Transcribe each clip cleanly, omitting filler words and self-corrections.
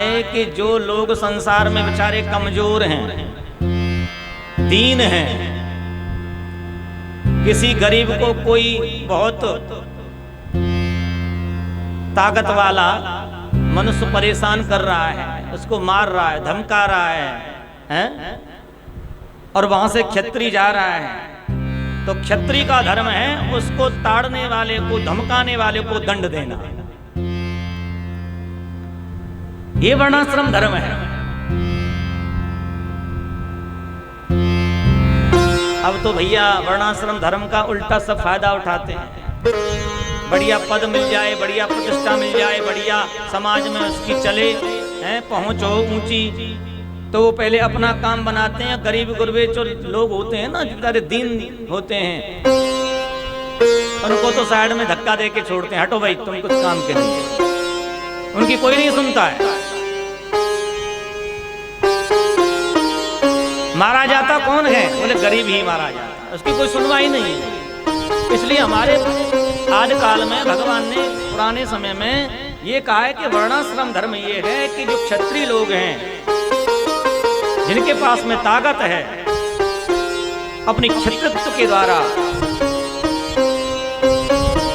है कि जो लोग संसार में बेचारे कमजोर हैं, दीन हैं, किसी गरीब को कोई बहुत ताकत वाला मनुष्य परेशान कर रहा है, उसको मार रहा है, धमका रहा है? और वहां से क्षत्रिय जा रहा है, तो क्षत्रिय का धर्म है उसको ताड़ने वाले को, धमकाने वाले को दंड देना। ये वर्णाश्रम धर्म है। अब तो भैया वर्णाश्रम धर्म का उल्टा सब फायदा उठाते हैं। बढ़िया पद मिल जाए, बढ़िया प्रतिष्ठा मिल जाए, बढ़िया समाज में उसकी चले, पहुंच हो ऊंची, तो वो पहले अपना काम बनाते हैं। गरीब गुरबे जो लोग होते हैं ना, जो बेचारे दीन होते हैं, उनको तो साइड में धक्का दे के छोड़ते हैं, हटो भाई तुम कुछ काम के नहीं। उनकी कोई नहीं सुनता है। मारा जाता कौन है? बोले गरीब ही मारा जाता, उसकी कोई सुनवाई नहीं है। इसलिए हमारे आदि काल में भगवान ने पुराने समय में ये कहा है कि वर्णाश्रम धर्म ये है कि जो क्षत्रिय लोग हैं, जिनके पास में ताकत है, अपनी क्षत्रित्व के द्वारा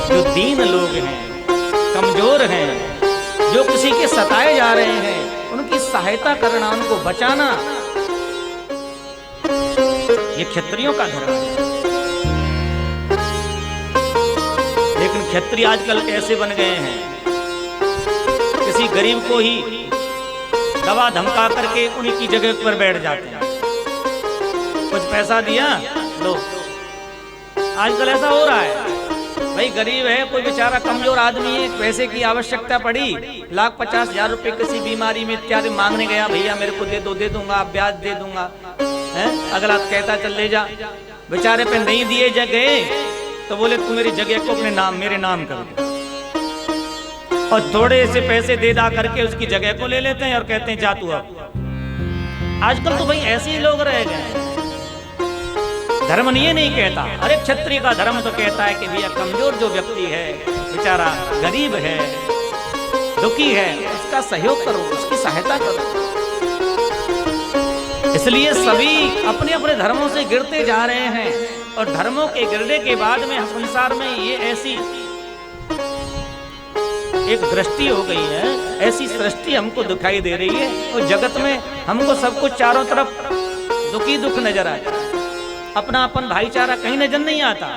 जो दीन लोग हैं, कमजोर हैं, जो किसी के सताए जा रहे हैं, उनकी सहायता करना, उनको बचाना, ये क्षत्रियों का धर्म है। लेकिन क्षत्रिय आजकल कैसे बन गए हैं? किसी गरीब को ही दवा धमका करके उनकी जगह पर बैठ जाते हैं। कुछ पैसा दिया लो, आजकल ऐसा हो रहा है। भाई गरीब है, कोई बेचारा कमजोर आदमी है, पैसे की आवश्यकता पड़ी, 1,50,000 रुपए किसी बीमारी में इत्यादि मांगने गया, भैया मेरे को दे दो, दे दूंगा, ब्याज दे दूंगा, अगला कहता चल ले जा। बेचारे पे नहीं दिए गए तो बोले तू मेरी जगह को अपने नाम, मेरे नाम कर दे, और थोड़े से पैसे दे दा करके उसकी जगह को ले लेते हैं और कहते हैं जा तू अब। आजकल तो भाई ऐसे ही लोग रह गए। धर्म ये नहीं कहता, अरे क्षत्रिय का धर्म तो कहता है कि भैया कमजोर जो व्यक्ति है, बेचारा गरीब है, दुखी है, उसका सहयोग करो, उसकी सहायता करो। इसलिए सभी अपने अपने धर्मों से गिरते जा रहे हैं, और धर्मों के गिरने के बाद में संसार में ये ऐसी एक दृष्टि हो गई है, ऐसी सृष्टि हमको दिखाई दे रही है, और जगत में हमको सब कुछ चारों तरफ दुखी दुख नजर आता है। अपना अपन भाईचारा कहीं नजर नहीं आता।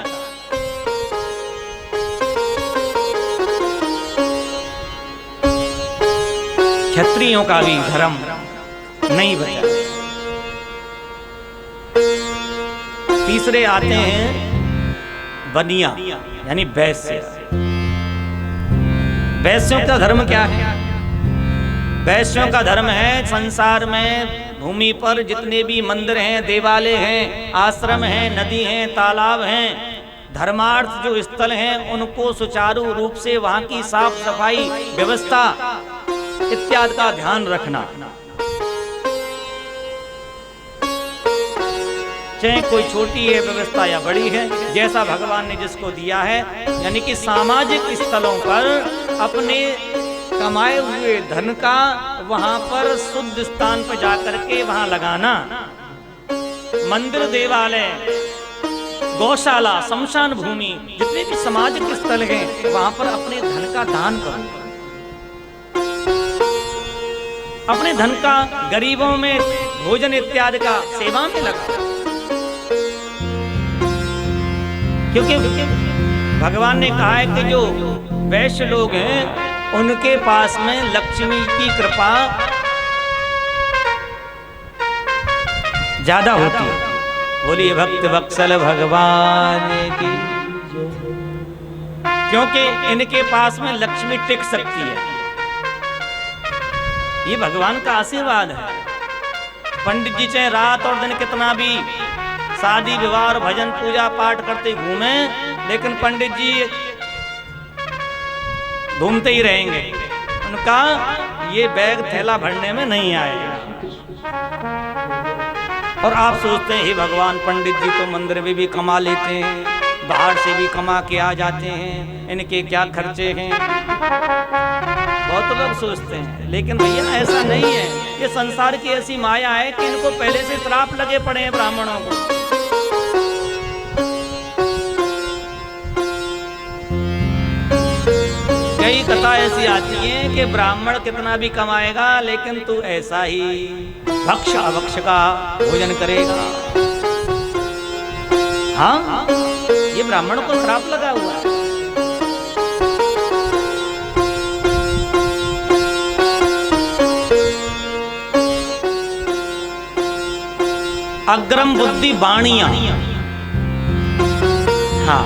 क्षत्रियों का भी धर्म नहीं बचा। तीसरे आते हैं बनिया, यानी वैश्य। वैश्यों का धर्म क्या है? वैश्यों का धर्म है संसार में भूमि पर जितने भी मंदिर हैं, देवालय हैं, आश्रम हैं, नदी हैं, तालाब हैं, धर्मार्थ जो स्थल हैं, उनको सुचारू रूप से वहां की साफ सफाई व्यवस्था इत्यादि का ध्यान रखना। चाहे कोई छोटी है व्यवस्था या बड़ी है, जैसा भगवान ने जिसको दिया है, यानी कि सामाजिक स्थलों पर अपने कमाए हुए धन का वहां पर शुद्ध स्थान पर जाकर के वहां लगाना। मंदिर, देवालय, गौशाला, शमशान भूमि, जितने भी सामाजिक स्थल हैं, वहां पर अपने धन का दान करो। अपने धन का गरीबों में भोजन इत्यादि का सेवा में लगा। क्योंकि भगवान ने कहा है कि जो वैश्य लोग हैं उनके पास में लक्ष्मी की कृपा ज्यादा होती है। बोलिए भक्त वत्सल भगवान की, क्योंकि इनके पास में लक्ष्मी टिक सकती है। ये भगवान का आशीर्वाद है। पंडित जी चाहे रात और दिन कितना भी शादी विवाह और भजन पूजा पाठ करते घूमे, लेकिन पंडित जी घूमते ही रहेंगे। उनका ये बैग थैला भरने में नहीं आएगा। और आप सोचते हैं हे भगवान, पंडित जी तो मंदिर में भी कमा लेते हैं, बाहर से भी कमा के आ जाते हैं, इनके क्या खर्चे हैं। बहुत पूर्वक सोचते हैं, लेकिन भैया ऐसा नहीं है। ये संसार की ऐसी माया है कि इनको पहले से श्राप लगे पड़े हैं ब्राह्मणों को। कई कथा ऐसी आती है कि ब्राह्मण कितना भी कमाएगा लेकिन तू ऐसा ही भक्ष अभक्ष का भोजन करेगा। हाँ, ये ब्राह्मण को श्राप लगा हुआ है। अग्रम बुद्धि बाणिया, हाँ,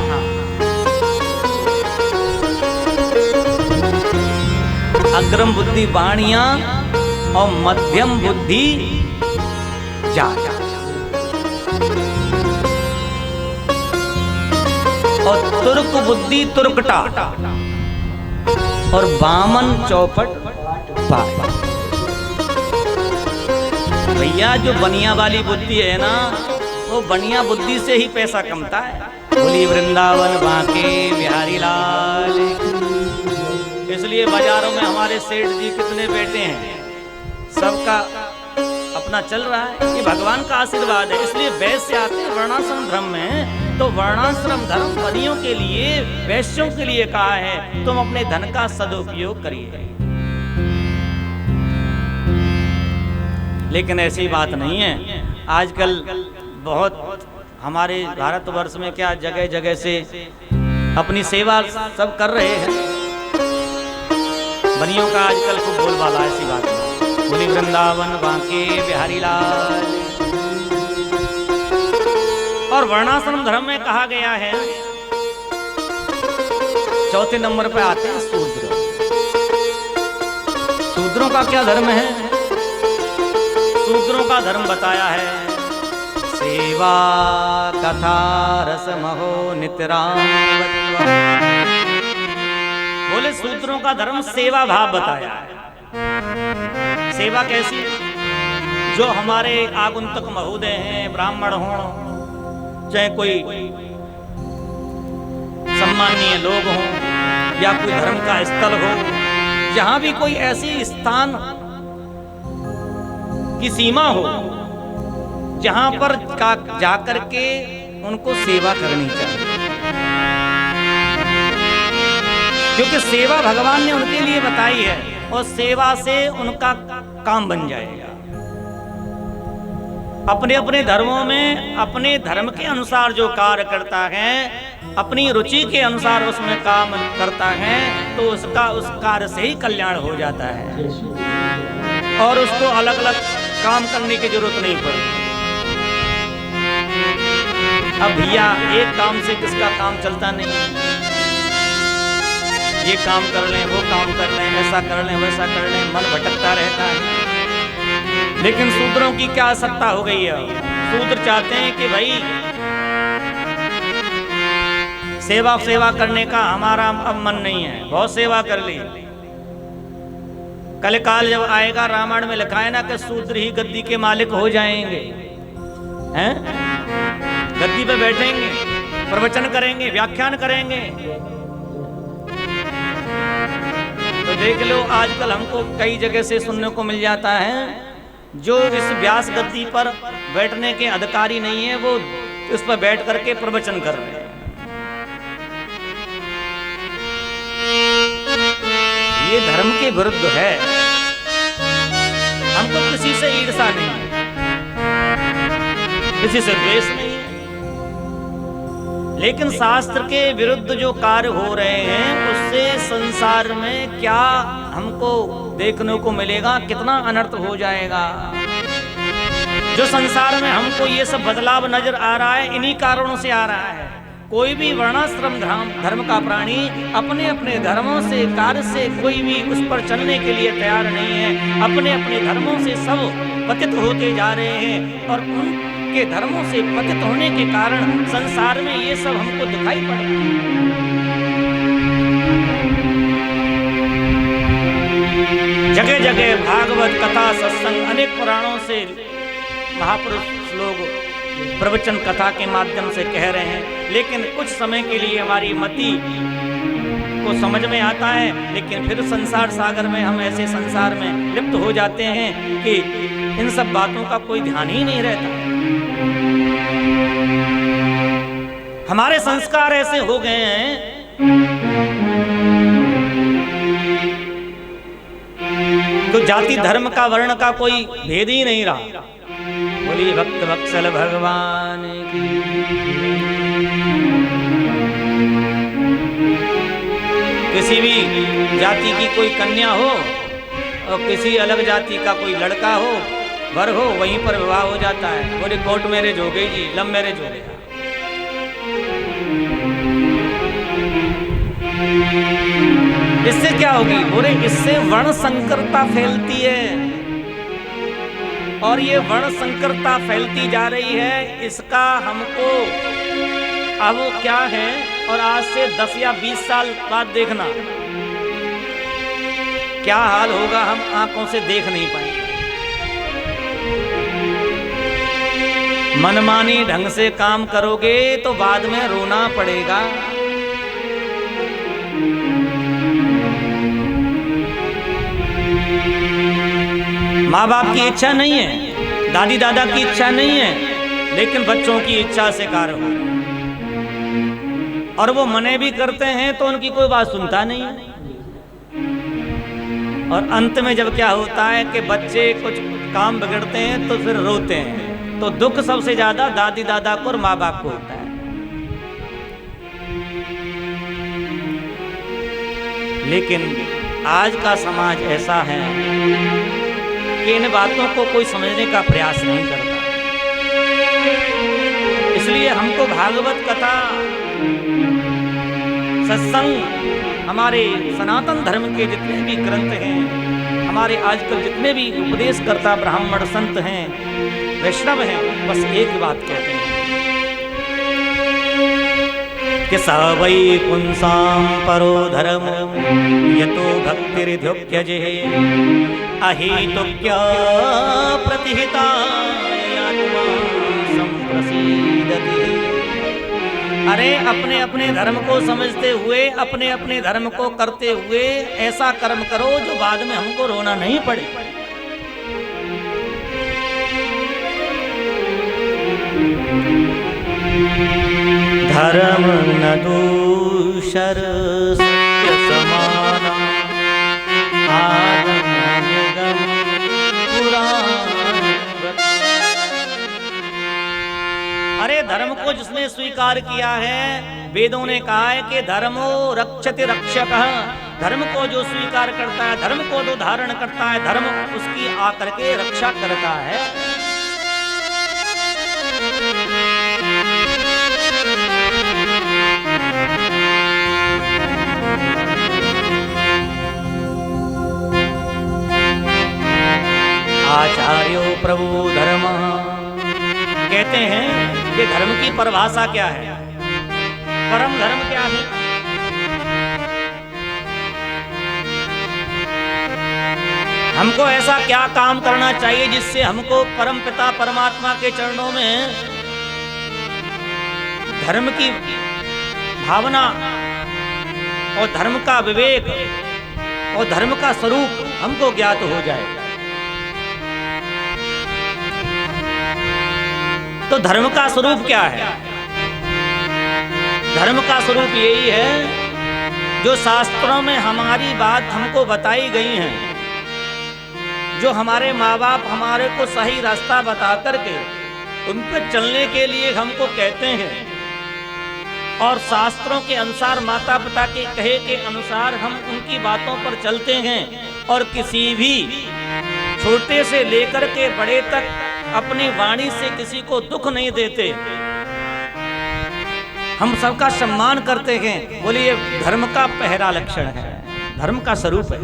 अग्रम बुद्धि बाणिया और मध्यम बुद्धि जा, और तुर्क बुद्धि तुर्कटा और बामन चौपट पाए। भैया जो बनिया वाली बुद्धि है ना, वो बनिया बुद्धि से ही पैसा कमता है। बोली वृंदावन बांके बिहारी लाल। इसलिए बाजारों में हमारे सेठ जी कितने बैठे हैं, सबका अपना चल रहा है, ये भगवान का आशीर्वाद है। इसलिए वैश्य से आते हैं वर्णाश्रम धर्म में, तो वर्णाश्रम धर्म बनियों के लिए, वैश्यों के लिए कहा है तुम अपने धन का सदुपयोग करिए। लेकिन ऐसी बात नहीं है। आजकल बहुत हमारे भारतवर्ष में क्या जगह जगह से अपनी सेवा सब कर रहे हैं। बनियों का आजकल खूब बोलबाला, ऐसी बात है। बोली वृंदावन बांके बिहारी लाल। और वर्णाश्रम धर्म में कहा गया है, चौथे नंबर पे आते हैं शूद्र। शूद्रों का क्या धर्म है? शूद्रों का धर्म बताया है, सेवा कथा रस महो नितराम। बोले शूद्रों का धर्म सेवा भाव बताया है। सेवा कैसी? जो हमारे आगंतुक महोदय हैं, ब्राह्मण हों चाहे कोई सम्मानीय लोग हों या कोई धर्म का स्थल हो, जहां भी कोई ऐसी स्थान की सीमा हो जहां पर जाकर के उनको सेवा करनी चाहिए, क्योंकि सेवा भगवान ने उनके लिए बताई है और सेवा से उनका काम बन जाएगा। अपने अपने धर्मों में अपने धर्म के अनुसार जो कार्य करता है, अपनी रुचि के अनुसार उसमें काम करता है, तो उसका उस कार्य से ही कल्याण हो जाता है और उसको अलग अलग काम करने की जरूरत नहीं पड़ती। अब भैया एक काम से किसका काम चलता नहीं, ये काम कर लें, वो काम कर लें, ऐसा कर लें, वैसा कर लें, मन भटकता रहता है। लेकिन शूद्रों की क्या सत्ता हो गई है? शूद्र चाहते हैं कि भाई सेवा करने का हमारा अब मन नहीं है, बहुत सेवा कर ली। कल काल जब आएगा, रामायण में लिखा है ना कि शूद्र ही गद्दी के मालिक हो जाएंगे, हैं? गद्दी पे बैठेंगे, प्रवचन करेंगे, व्याख्यान करेंगे। तो देख लो आजकल हमको कई जगह से सुनने को मिल जाता है, जो इस व्यास गद्दी पर बैठने के अधिकारी नहीं है, वो इस पर बैठ करके प्रवचन कर रहे हैं। ये धर्म के विरुद्ध है। हमको किसी से ईर्षा नहीं है, किसी से द्वेष नहीं है, लेकिन शास्त्र के विरुद्ध जो कार्य हो रहे हैं उससे संसार में क्या हमको देखने को मिलेगा, कितना अनर्थ हो जाएगा। जो संसार में हमको ये सब बदलाव नजर आ रहा है, इन्हीं कारणों से आ रहा है। कोई भी वर्णाश्रम धर्म का प्राणी अपने अपने धर्मों से, कार्य से कोई भी उस पर चलने के लिए तैयार नहीं है। अपने अपने धर्मों से सब पतित होते जा रहे हैं और उनके धर्मों से पतित होने के कारण संसार में ये सब हमको दिखाई पड़ रहा है। जगह जगह भागवत कथा, सत्संग, अनेक पुराणों से महापुरुष लोग प्रवचन कथा के माध्यम से कह रहे हैं, लेकिन कुछ समय के लिए हमारी मति को समझ में आता है, लेकिन फिर संसार सागर में हम ऐसे संसार में लिप्त हो जाते हैं कि इन सब बातों का कोई ध्यान ही नहीं रहता। हमारे संस्कार ऐसे हो गए हैं तो जाति धर्म का वर्ण का कोई भेद ही नहीं रहा। बोलिए भक्त वत्सल भगवान की। किसी भी जाति की कोई कन्या हो और किसी अलग जाति का कोई लड़का हो, वर हो, वहीं पर विवाह हो जाता है। बोले कोर्ट मैरिज हो गई जी, लव मैरिज हो गया। इससे क्या होगी? बोले इससे वर्ण संकरता फैलती है, और ये वर्ण संकरता फैलती जा रही है। इसका हमको अब क्या है, और आज से 10 या 20 साल बाद देखना क्या हाल होगा, हम आंखों से देख नहीं पाएंगे। मनमानी ढंग से काम करोगे तो बाद में रोना पड़ेगा। माँ बाप की इच्छा नहीं है, दादी दादा की इच्छा नहीं है, लेकिन बच्चों की इच्छा से कार्य हो, और वो मने भी करते हैं तो उनकी कोई बात सुनता नहीं है। और अंत में जब क्या होता है कि बच्चे कुछ काम बिगड़ते हैं तो फिर रोते हैं, तो दुख सबसे ज्यादा दादी दादा को और माँ बाप को होता है। लेकिन आज का समाज ऐसा है कि इन बातों को कोई समझने का प्रयास नहीं करता। इसलिए हमको भागवत कथा, सत्संग, हमारे सनातन धर्म के जितने भी ग्रंथ हैं, हमारे आजकल जितने भी उपदेशकर्ता ब्राह्मण संत हैं, वैष्णव हैं, बस एक बात कहते हैं कि स वै पुंसां परो धर्म यतो भक्तिर्ध्योक्यजे अहेतुक्या प्रतिहिता आत्मा संप्रसीदति। अरे अपने अपने धर्म को समझते हुए, अपने अपने धर्म को करते हुए ऐसा कर्म करो जो बाद में हमको रोना नहीं पड़े। धर्म न दूषर सत्य समाना आगम निगम पुराण। अरे धर्म को जिसने स्वीकार किया है, वेदों ने कहा है कि धर्मो रक्षति रक्षकः। धर्म को जो स्वीकार करता है, धर्म को जो धारण करता है, धर्म उसकी आकर के रक्षा करता है। आचार्यो प्रभु धर्म। कहते हैं कि धर्म की परिभाषा क्या है, परम धर्म क्या है। हमको ऐसा क्या काम करना चाहिए जिससे हमको परम पिता परमात्मा के चरणों में धर्म की भावना और धर्म का विवेक और धर्म का स्वरूप हमको ज्ञात हो जाए। तो धर्म का स्वरूप क्या है? धर्म का स्वरूप यही है जो शास्त्रों में हमारी बात हमको बताई गई है, जो हमारे माँ बाप हमारे को सही रास्ता बता करके उन पर चलने के लिए हमको कहते हैं, और शास्त्रों के अनुसार, माता पिता के कहे के अनुसार हम उनकी बातों पर चलते हैं, और किसी भी छोटे से लेकर के बड़े तक अपनी वाणी से किसी को दुख नहीं देते, हम सबका सम्मान करते हैं। बोलिए धर्म का पहला लक्षण है, धर्म का स्वरूप है।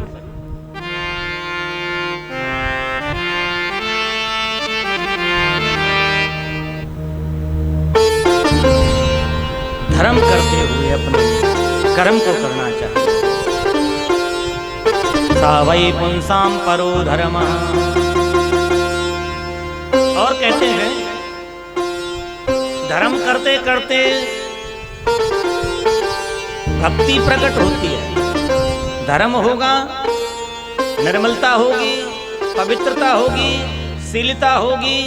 धर्म करते हुए अपने कर्म को करना चाहिए। सा वै पुंसां परो धर्मः। और कहते हैं धर्म करते करते भक्ति प्रकट होती है। धर्म होगा, निर्मलता होगी, पवित्रता होगी, शीलता होगी,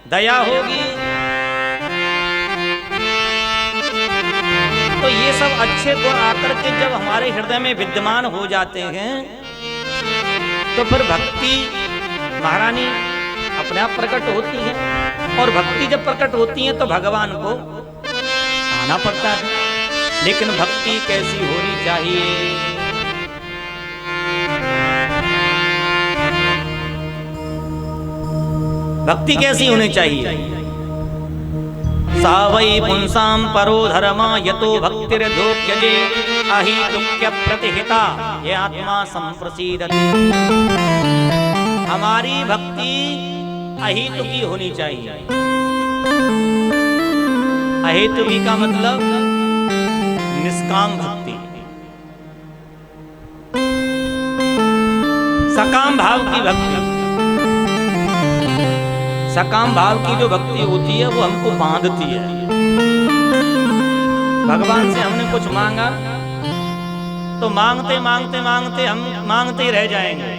दया होगी, तो ये सब अच्छे गुण आकर के जब हमारे हृदय में विद्यमान हो जाते हैं तो फिर भक्ति महारानी अपने आप प्रकट होती है। और भक्ति जब प्रकट होती है तो भगवान को आना पड़ता है। लेकिन भक्ति कैसी होनी चाहिए? भक्ति कैसी होनी चाहिए? सावै पुंसां परो धर्मा यतो भक्तिर्धोक्यजे अहितुक्य प्रतिहिता ये आत्मा संप्रसीदति। हमारी भक्ति अहितुकी होनी चाहिए। अहितुकी का मतलब निष्काम भक्ति, सकाम भाव की भक्ति। सकाम भाव की जो भक्ति होती है वो हमको बांधती है। भगवान से हमने कुछ मांगा तो मांगते मांगते मांगते हम मांगते ही रह जाएंगे,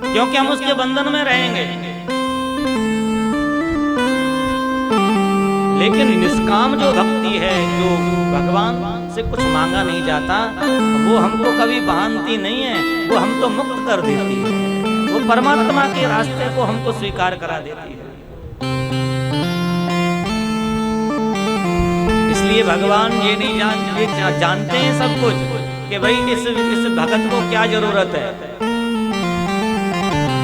क्योंकि हम उसके बंधन में रहेंगे। लेकिन निष्काम जो भक्ति है, जो भगवान से कुछ मांगा नहीं जाता, वो हमको कभी बांधती नहीं है, वो हमको मुक्त कर देती है। वो परमात्मा के रास्ते को हमको स्वीकार करा देती है। इसलिए भगवान ये नहीं जानते हैं सब कुछ कि भाई इस भगत को क्या जरूरत है।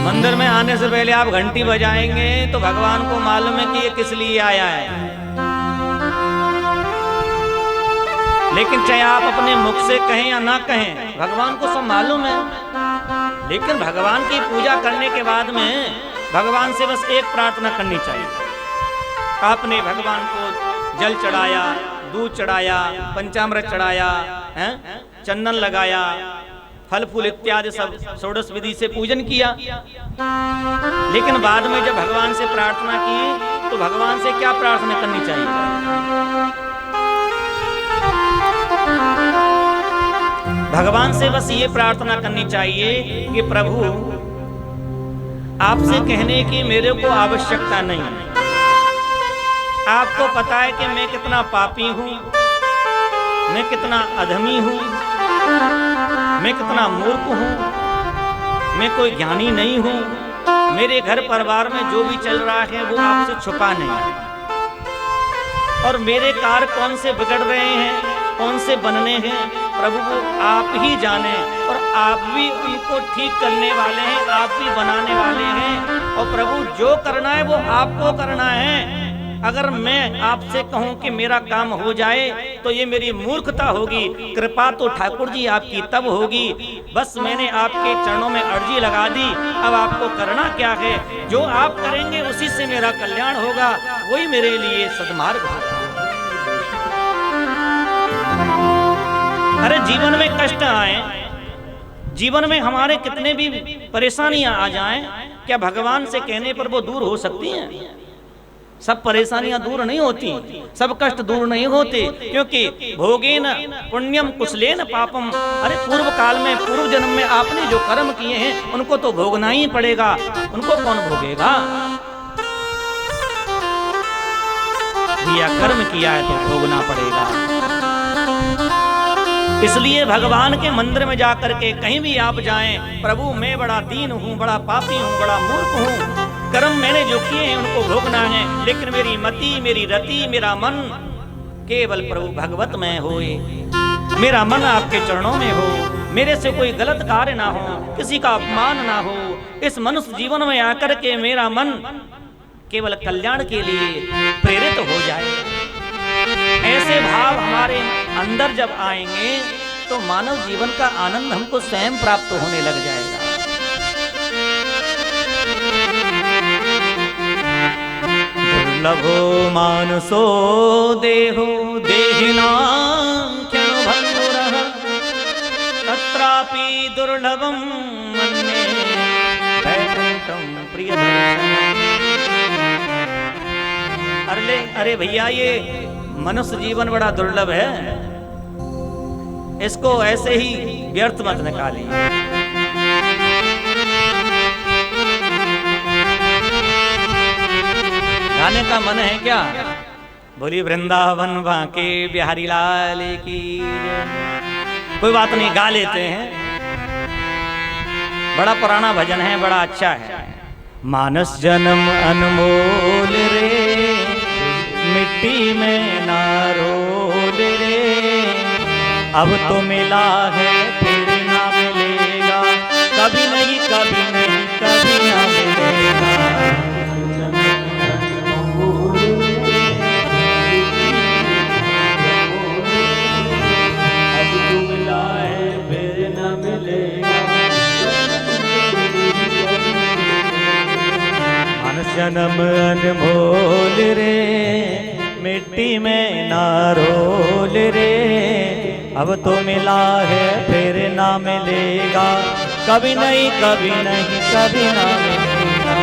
मंदिर में आने से पहले आप घंटी बजाएंगे तो भगवान को मालूम है कि ये किस लिए आया है। लेकिन चाहे आप अपने मुख से कहें या ना कहें, भगवान को सब मालूम है। लेकिन भगवान की पूजा करने के बाद में भगवान से बस एक प्रार्थना करनी चाहिए। आपने भगवान को जल चढ़ाया, दूध चढ़ाया, पंचामृत चढ़ाया, चंदन लगाया, फल फूल इत्यादि सब षोडश विधि से पूजन किया। लेकिन बाद में जब भगवान से प्रार्थना की तो भगवान से क्या प्रार्थना करनी चाहिए? भगवान से बस ये प्रार्थना करनी चाहिए कि प्रभु आपसे कहने की मेरे को आवश्यकता नहीं है। आपको पता है कि मैं कितना पापी हूँ, मैं कितना अधमी हूँ, मैं कितना मूर्ख हूँ, मैं कोई ज्ञानी नहीं हूँ। मेरे घर परिवार में जो भी चल रहा है वो आपसे छुपा नहीं है। और मेरे कार्य कौन से बिगड़ रहे हैं, कौन से बनने हैं, प्रभु को आप ही जाने। और आप भी उनको ठीक करने वाले हैं, आप भी बनाने वाले हैं। और प्रभु जो करना है वो आपको करना है। अगर मैं आपसे कहूं कि मेरा काम हो जाए तो ये मेरी मूर्खता होगी। कृपा तो ठाकुर जी आपकी तब होगी। बस मैंने आपके चरणों में अर्जी लगा दी, अब आपको करना क्या है? जो आप करेंगे उसी से मेरा कल्याण होगा, वही मेरे लिए सद्मार्ग होगा। अरे जीवन में कष्ट आए, जीवन में हमारे कितने भी परेशानियां आ जाएं, क्या भगवान से कहने पर वो दूर हो सकती हैं? सब परेशानियां दूर नहीं होती, सब कष्ट दूर नहीं होते, क्योंकि भोगेन पुण्यम कुशलेन पापम। अरे पूर्व काल में, पूर्व जन्म में आपने जो कर्म किए हैं उनको तो भोगना ही पड़ेगा। उनको कौन भोगेगा? दिया कर्म किया है तो भोगना पड़ेगा। इसलिए भगवान के मंदिर में जाकर के कहीं भी आप जाएं, प्रभु मैं बड़ा दीन हूँ, बड़ा पापी हूँ, बड़ा मूर्ख हूँ, कर्म मैंने जो किए हैं उनको भोगना है। लेकिन मेरी मति, मेरी रति, मेरा मन केवल प्रभु भगवत में होए। मेरा मन आपके चरणों में हो, मेरे से कोई गलत कार्य ना हो, किसी का अपमान ना हो। इस मनुष्य जीवन में आकर के मेरा मन केवल कल्याण के लिए प्रेरित हो जाए। ऐसे भाव हमारे अंदर जब आएंगे तो मानव जीवन का आनंद हमको स्वयं प्राप्त होने लग जाएगा। दुर्लभो मानसो देहो देहिनां ख्यानुभंगुरः तत्रापि दुर्लभं मन्ये वैकुंठं प्रियदर्शनम्। अरे भैया, ये मनुष्य जीवन बड़ा दुर्लभ है। इसको ऐसे ही व्यर्थ मत निकालिए। गाने का मन है क्या? बोली वृंदावन बांके बिहारी लाल की जय। कोई बात नहीं, गा लेते हैं। बड़ा पुराना भजन है, बड़ा अच्छा है। मानस जन्म अनमोल रे, मिट्टी में ना रोल रे, अब तो मिला है फिर ना मिलेगा, कभी नहीं कभी नहीं कभी ना मिलेगा। जन्म अनमोल रे, मिट्टी में ना रोल रे, अब तो मिला है फिर ना मिलेगा, कभी नहीं कभी नहीं कभी ना मिलेगा।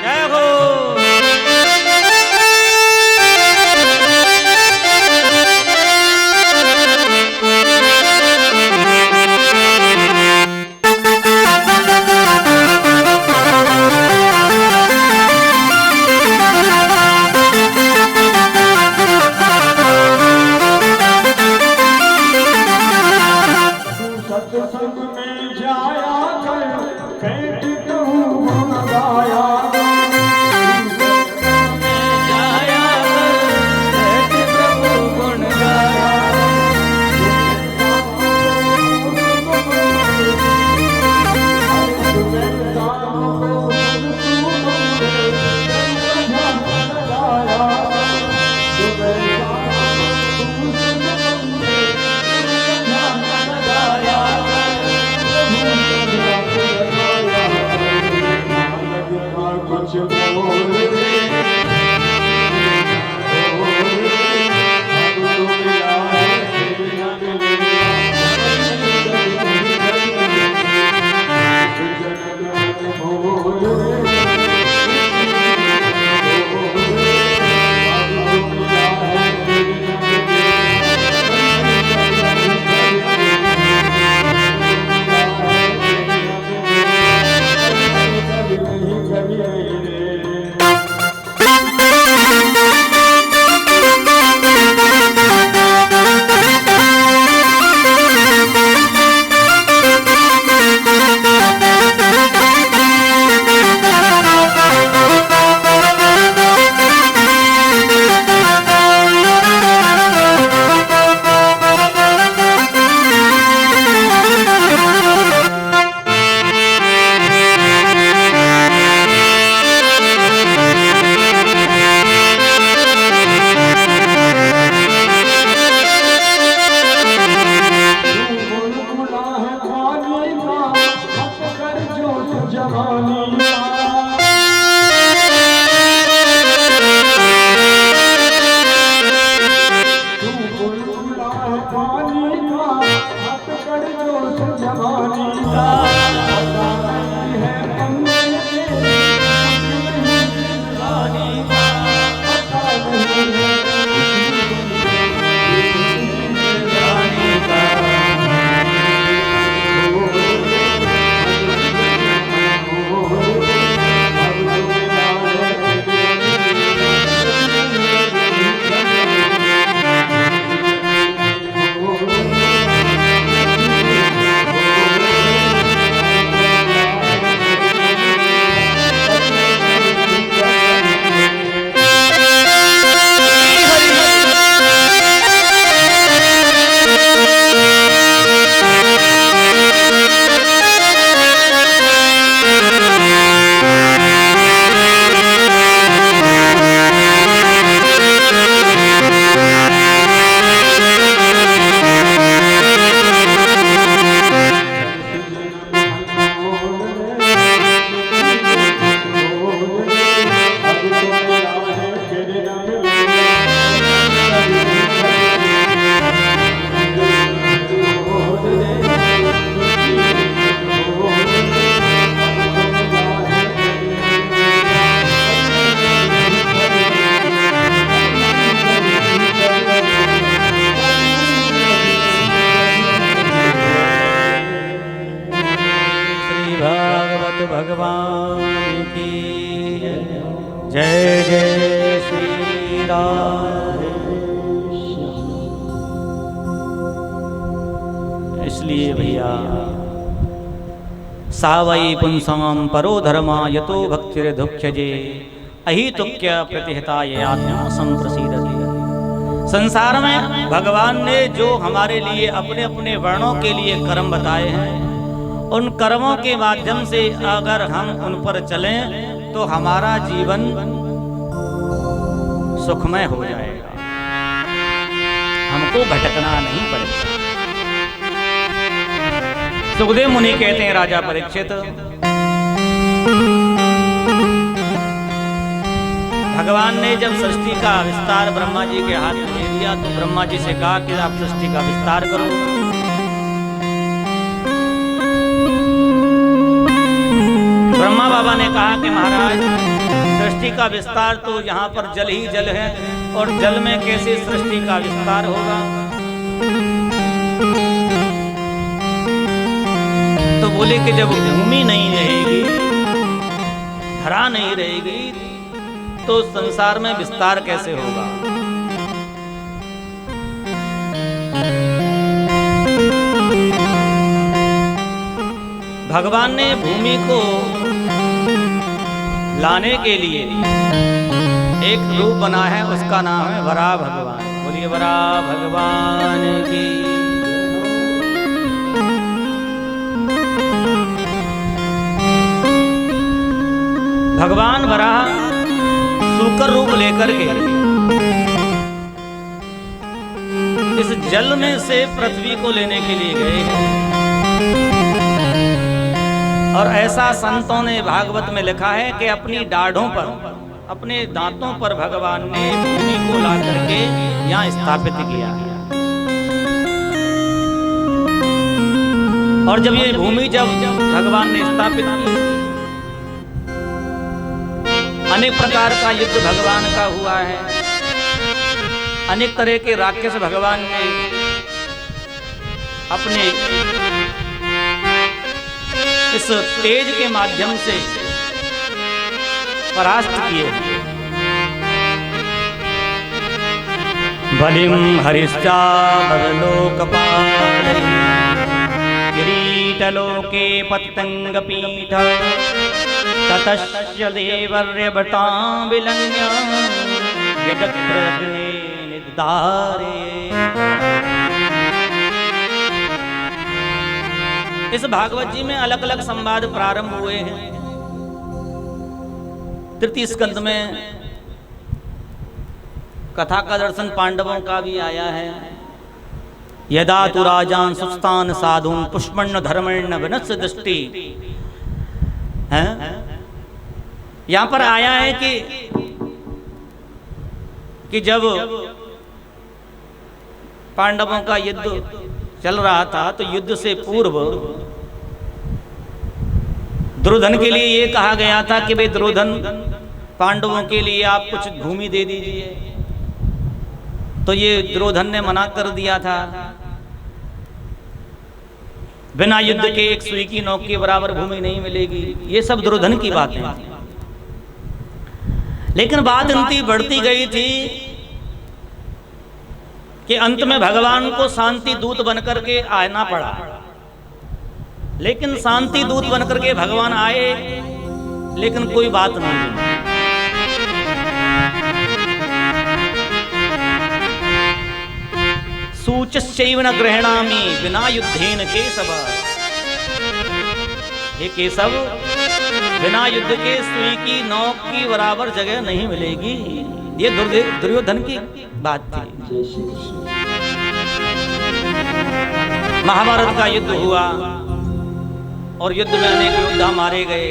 जय हो। जय जय श्री राधे। इसलिए भैया सावई पुंसाम परो धर्मा यतो भक्तिर्दुख्यजे अहितुक्य प्रतिहिताय आत्मा संप्रसीदति। संसार में भगवान ने जो हमारे लिए अपने अपने वर्णों के लिए कर्म बताए हैं, उन कर्मों के माध्यम से अगर हम उन पर चलें तो हमारा जीवन सुखमय हो जाएगा, हमको भटकना नहीं पड़ेगा। सुखदेव मुनि कहते हैं राजा परीक्षित, भगवान ने जब सृष्टि का विस्तार ब्रह्मा जी के हाथ में दे दिया तो ब्रह्मा जी से कहा कि आप सृष्टि का विस्तार करो। ब्रह्मा बाबा ने कहा कि महाराज सृष्टि का विस्तार तो यहाँ पर जल ही जल है और जल में कैसे सृष्टि का विस्तार होगा। तो बोले कि जब भूमि नहीं रहेगी, धरा नहीं रहेगी, तो संसार में विस्तार कैसे होगा। भगवान ने भूमि को लाने के लिए एक रूप बना है, उसका नाम है वराह भगवान। बोलिए वराह भगवान की। भगवान वराह सूकर रूप लेकर के इस जल में से पृथ्वी को लेने के लिए गए और ऐसा संतों ने भागवत में लिखा है कि अपनी दाढ़ों पर, अपने दांतों पर भगवान ने भूमि को ला करके यहाँ स्थापित किया। और जब ये भूमि जब भगवान ने स्थापित की, अनेक प्रकार का युद्ध भगवान का हुआ है, अनेक तरह के राक्षस भगवान ने अपने इस तेज के माध्यम से परास्त किए। बलिम हरिश्चा लोकपाल किरीटलोके पतंग पीठ ततश्च देवर्यवतां विलंघ्य यदग्ने निदारे। इस भागवत जी में अलग अलग संवाद प्रारंभ हुए हैं। तृतीय स्कंद में कथा का दर्शन पांडवों का भी आया है। यदा तु राजान सुस्तान साधून पुष्पण्य धर्मण्य विनस्य दृष्टि है। यहां पर आया है कि जब पांडवों का युद्ध चल रहा था तो युद्ध से पूर्व दुर्योधन के लिए ये कहा गया था कि भाई दुर्योधन पांडवों के लिए आप कुछ भूमि दे दीजिए। तो ये दुर्योधन ने मना कर दिया था, बिना युद्ध के एक सुई की नोक के बराबर भूमि नहीं मिलेगी। ये सब दुर्योधन की बातें। लेकिन बात इतनी बढ़ती गई थी कि अंत में भगवान को शांति दूत बनकर के आना पड़ा। लेकिन शांति दूत बनकर के भगवान आए, लेकिन कोई बात नहीं। सूचस्यैव न गृह्णामि बिना युद्धेन केशव। हे केशव, बिना युद्ध के सुई की नोक की बराबर जगह नहीं मिलेगी। ये दुर्योधन की बात थी। महाभारत का युद्ध हुआ और युद्ध में अनेक योद्धा मारे गए।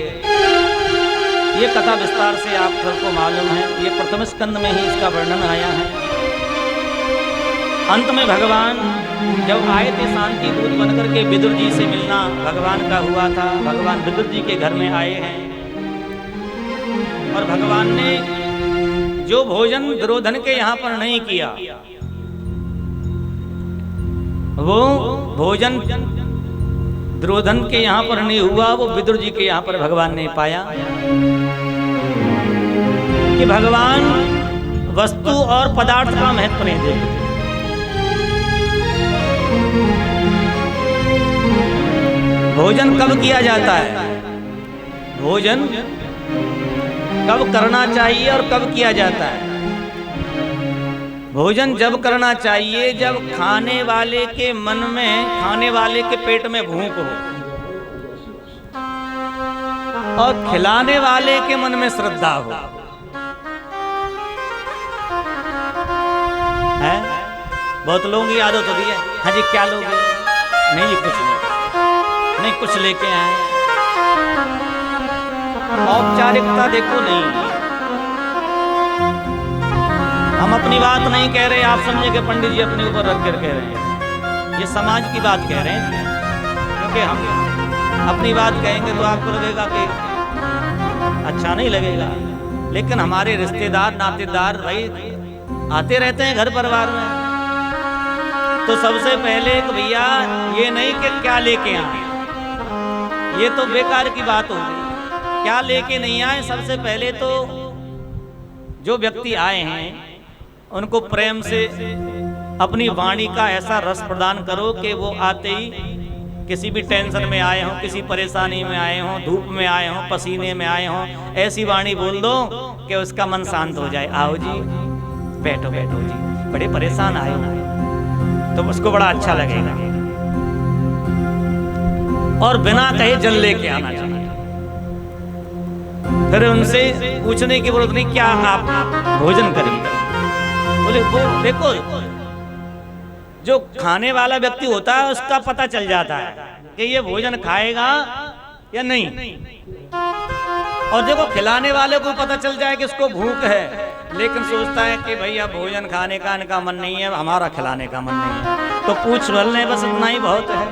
ये कथा विस्तार से आप सबको मालूम है। ये प्रथम स्कंद में ही इसका वर्णन आया है। अंत में भगवान जब आए थे शांति दूत बनकर के, विदुर जी से मिलना भगवान का हुआ था। भगवान विदुर जी के घर में आए हैं और भगवान ने जो भोजन दुर्योधन के यहाँ पर नहीं किया, वो भोजन दुर्योधन के यहाँ पर नहीं हुआ, वो विदुर जी के यहाँ पर भगवान ने पाया। कि भगवान वस्तु और पदार्थ का महत्व नहीं देखते। भोजन कब किया जाता है, भोजन कब करना चाहिए और कब किया जाता है? भोजन जब करना चाहिए जब खाने वाले के मन में, खाने वाले के पेट में भूख हो और खिलाने वाले के मन में श्रद्धा हो। है? बहुत लोगों की आदत होती है, हाँ जी क्या लोगे? नहीं जी कुछ नहीं कुछ लेके आए। औपचारिकता देखो नहीं, हम अपनी बात नहीं कह रहे, आप समझे कि पंडित जी अपने ऊपर रख कर कह रहे हैं, ये समाज की बात कह रहे हैं। क्योंकि हम अपनी बात कहेंगे तो आपको लगेगा कि अच्छा नहीं लगेगा, लेकिन हमारे रिश्तेदार नातेदार भाई आते रहते हैं घर परिवार में, तो सबसे पहले कि भैया ये नहीं कि क्या लेके आए, ये तो बेकार की बात होगी। क्या लेके नहीं आए, सबसे पहले तो जो व्यक्ति आए हैं उनको प्रेम से अपनी वाणी का ऐसा रस प्रदान करो कि वो आते ही किसी भी टेंशन में आए हों, किसी परेशानी में आए हों, धूप में आए हों, पसीने में आए हों, ऐसी वाणी बोल दो कि उसका मन शांत हो जाए। आओ जी बैठो बैठो जी, बड़े परेशान आए हो, तो उसको बड़ा अच्छा लगेगा। और बिना कहे जल लेके आना चाहिए। फिर उनसे पूछने की जरूरत नहीं क्या आप भोजन करेंगे, बोले वो देखो जो खाने वाला व्यक्ति होता है उसका पता चल जाता है कि ये भोजन खाएगा या नहीं, और देखो खिलाने वाले को पता चल जाए कि इसको भूख है, लेकिन सोचता है कि भैया भोजन खाने का इनका मन नहीं है, हमारा खिलाने का मन नहीं है, तो पूछ भर लें बस इतना ही बहुत है?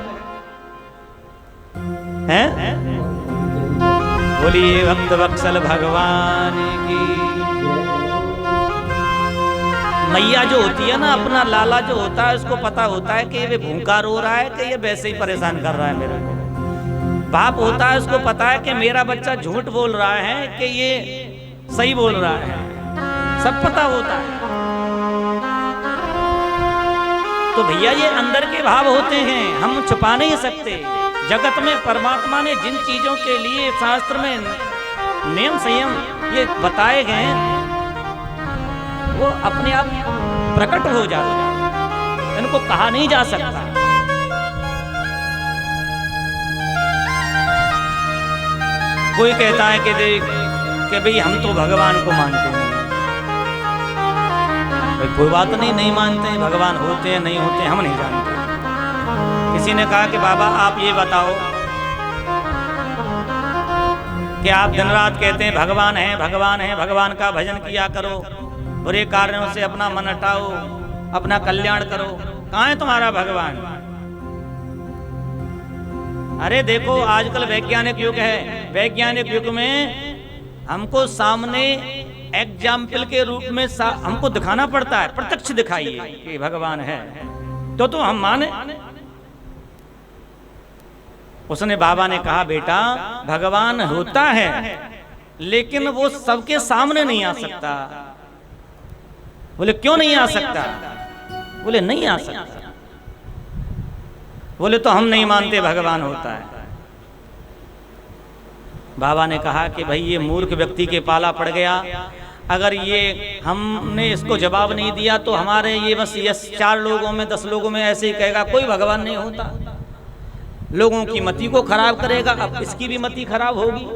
बोलिए भक्त वत्सल भगवान की। मैया जो होती है ना, अपना लाला जो होता है उसको पता होता है कि ये भूखा रो रहा है कि ये वैसे ही परेशान कर रहा है मेरे को। बाप होता है उसको पता है कि मेरा बच्चा झूठ बोल रहा है कि ये सही बोल रहा है, सब पता होता है। तो भैया ये अंदर के भाव होते हैं, हम छुपा नहीं सकते। जगत में परमात्मा ने जिन चीजों के लिए शास्त्र में नियम संयम ये बताए गए वो अपने आप प्रकट हो जाते हैं, इनको कहा नहीं जा सकता। कोई कहता है कि देख कि भाई हम तो भगवान को मानते हैं, भाई कोई बात नहीं, नहीं मानते, भगवान होते हैं नहीं होते हम नहीं जानते। किसी ने कहा कि बाबा आप ये बताओ कि आप दिन रात कहते हैं भगवान है भगवान है, भगवान का भजन किया करो, बुरे कार्यों से अपना मन हटाओ, अपना कल्याण करो, कहाँ है तुम्हारा भगवान? अरे देखो आजकल वैज्ञानिक युग है, वैज्ञानिक युग में हमको सामने एग्जाम्पल के रूप में हमको दिखाना पड़ता है, प्रत्यक्ष दिखाइए कि भगवान है तो हम माने। उसने बाबा ने कहा बेटा भगवान होता है लेकिन वो सबके सामने नहीं आ सकता। बोले क्यों नहीं आ सकता? बोले नहीं आ सकता। बोले तो हम नहीं मानते भगवान होता है। बाबा ने कहा कि भाई ये मूर्ख व्यक्ति के पाला पड़ गया, अगर ये हमने इसको जवाब नहीं दिया तो हमारे ये बस 4 लोगों में 10 लोगों में ऐसे ही कहेगा कोई भगवान नहीं होता, लोगों की मति को खराब करेगा। अब इसकी भी मति खराब होगी।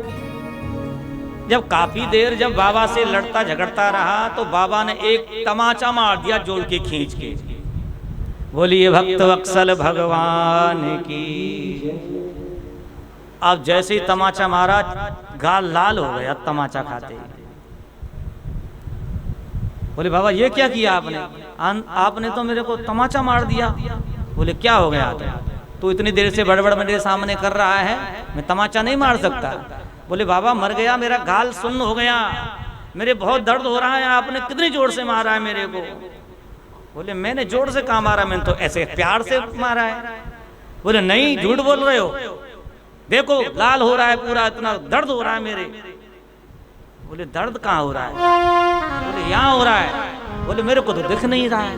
जब काफी देर जब बाबा से लड़ता झगड़ता रहा तो बाबा ने एक तमाचा मार दिया जोड़ के खींच के। बोलिए भक्त वत्सल भगवान की। अब जैसे ही तमाचा मारा गाल लाल हो गया तमाचा खाते। बोले बाबा ये क्या किया आपने? आपने तो मेरे को तमाचा मार दिया। बोले क्या हो गया तो इतनी देर से बड़बड़ मेरे सामने कर रहा है, मैं तमाचा नहीं मार सकता। बोले बाबा मर गया, मेरा गाल सुन्न हो गया, मेरे बहुत दर्द हो रहा है, आपने कितनी जोर से मारा है मेरे को? बोले मैंने जोर से कहाँ मारा, मैंने तो ऐसे प्यार से मारा है। बोले नहीं झूठ बोल रहे हो, देखो लाल हो रहा है पूरा, इतना दर्द हो रहा है मेरे। बोले दर्द कहाँ हो रहा है? बोले यहाँ हो रहा है। बोले मेरे को तो दिख नहीं रहा है,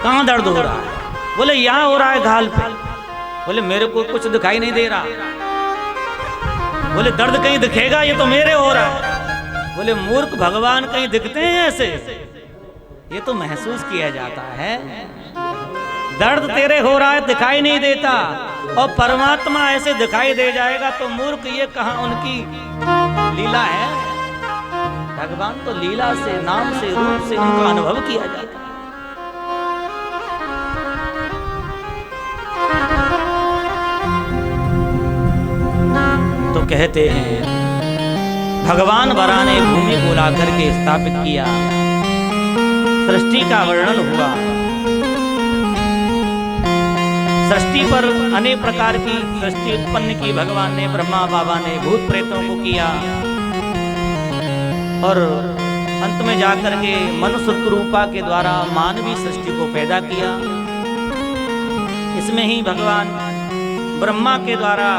कहाँ दर्द हो रहा है? बोले यहाँ हो रहा है घाल पे। बोले मेरे को कुछ दिखाई नहीं दे रहा। बोले दर्द कहीं दिखेगा, ये तो मेरे हो रहा है। बोले मूर्ख, भगवान कहीं दिखते हैं ऐसे? ये तो महसूस किया जाता है। दर्द तेरे हो रहा है, दिखाई नहीं देता, और परमात्मा ऐसे दिखाई दे जाएगा तो मूर्ख, ये कहाँ उनकी लीला है? भगवान तो लीला से, नाम से, रूप से उनका अनुभव किया जाता है। तो कहते हैं भगवान वरा ने भूमि को ला करके स्थापित किया, सृष्टि का वर्णन हुआ। सृष्टि पर अनेक प्रकार की सृष्टि उत्पन्न की भगवान ने, ब्रह्मा बाबा ने भूत प्रेतों को किया, और अंत में जाकर के मनुष्य रूपा के द्वारा मानवीय सृष्टि को पैदा किया। इसमें ही भगवान ब्रह्मा के द्वारा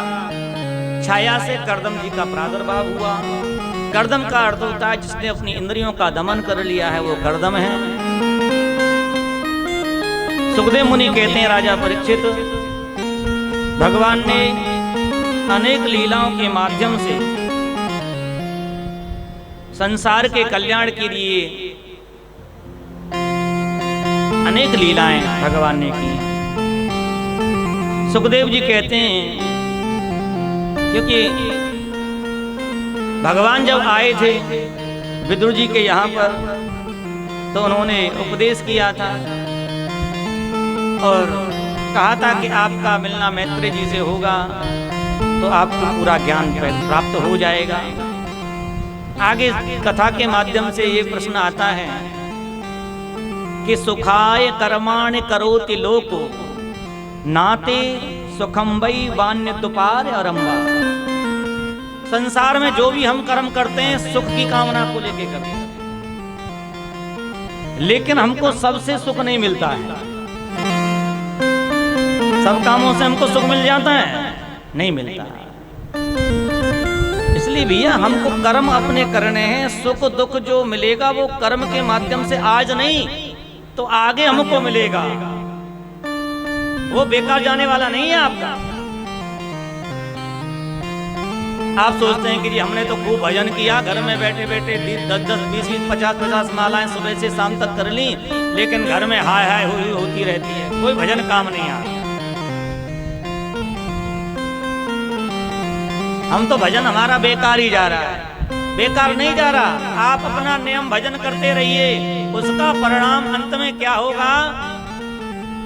छाया से कर्दम जी का प्रादुर्भाव हुआ। कर्दम का अर्थ होता है जिसने अपनी इंद्रियों का दमन कर लिया है, वो कर्दम है। सुखदेव मुनि कहते हैं, राजा परीक्षित, भगवान ने अनेक लीलाओं के माध्यम से संसार के कल्याण के लिए अनेक लीलाएं भगवान ने की। सुखदेव जी कहते हैं क्योंकि भगवान जब आए थे विदुर जी के यहाँ पर, तो उन्होंने उपदेश किया था और कहा था कि आपका मिलना मैत्रेय जी से होगा तो आपको पूरा ज्ञान प्राप्त हो जाएगा। आगे कथा के माध्यम से ये प्रश्न आता है कि सुखाय कर्माणि करोति लोको नाते सुखम वै वान्य तुपार अरंबा। संसार में जो भी हम कर्म करते हैं सुख की कामना को लेके करते हैं, लेकिन हमको सबसे सुख नहीं मिलता है। सब कामों से हमको सुख मिल जाता है? नहीं मिलता। इसलिए भैया हमको कर्म अपने करने हैं। सुख दुख जो मिलेगा वो कर्म के माध्यम से आज नहीं तो आगे हमको मिलेगा, वो बेकार जाने वाला नहीं है आपका। आप सोचते हैं कि जी हमने तो खूब भजन किया, घर में बैठे बैठे 10-10, 20-20, 50-50 मालाएं सुबह से शाम तक कर ली, लेकिन घर में हाय हाय हुई होती रहती है, कोई भजन काम नहीं आ रहा। हम तो भजन हमारा बेकार ही जा रहा है। बेकार नहीं जा रहा, आप अपना नियम भजन करते रहिए, उसका परिणाम अंत में क्या होगा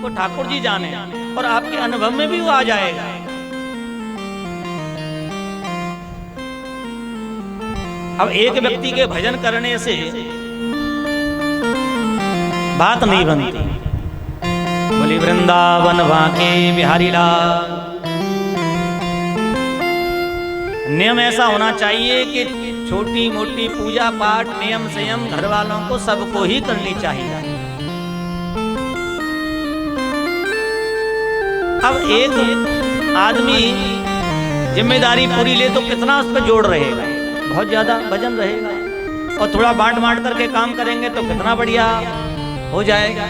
वो ठाकुर जी जाने, और आपके अनुभव में भी वो आ जाएगा। अब एक व्यक्ति के भजन करने से बात नहीं बनती। बोली वृंदावन बांके बिहारी लाल। नियम ऐसा होना चाहिए कि छोटी मोटी पूजा पाठ, नियम संयम घर वालों को सबको ही करनी चाहिए। अब एक आदमी जिम्मेदारी पूरी ले तो कितना उस पर जोड़ रहेगा, बहुत ज्यादा वजन रहेगा, और थोड़ा बांट बांट करके काम करेंगे तो कितना बढ़िया हो जाएगा।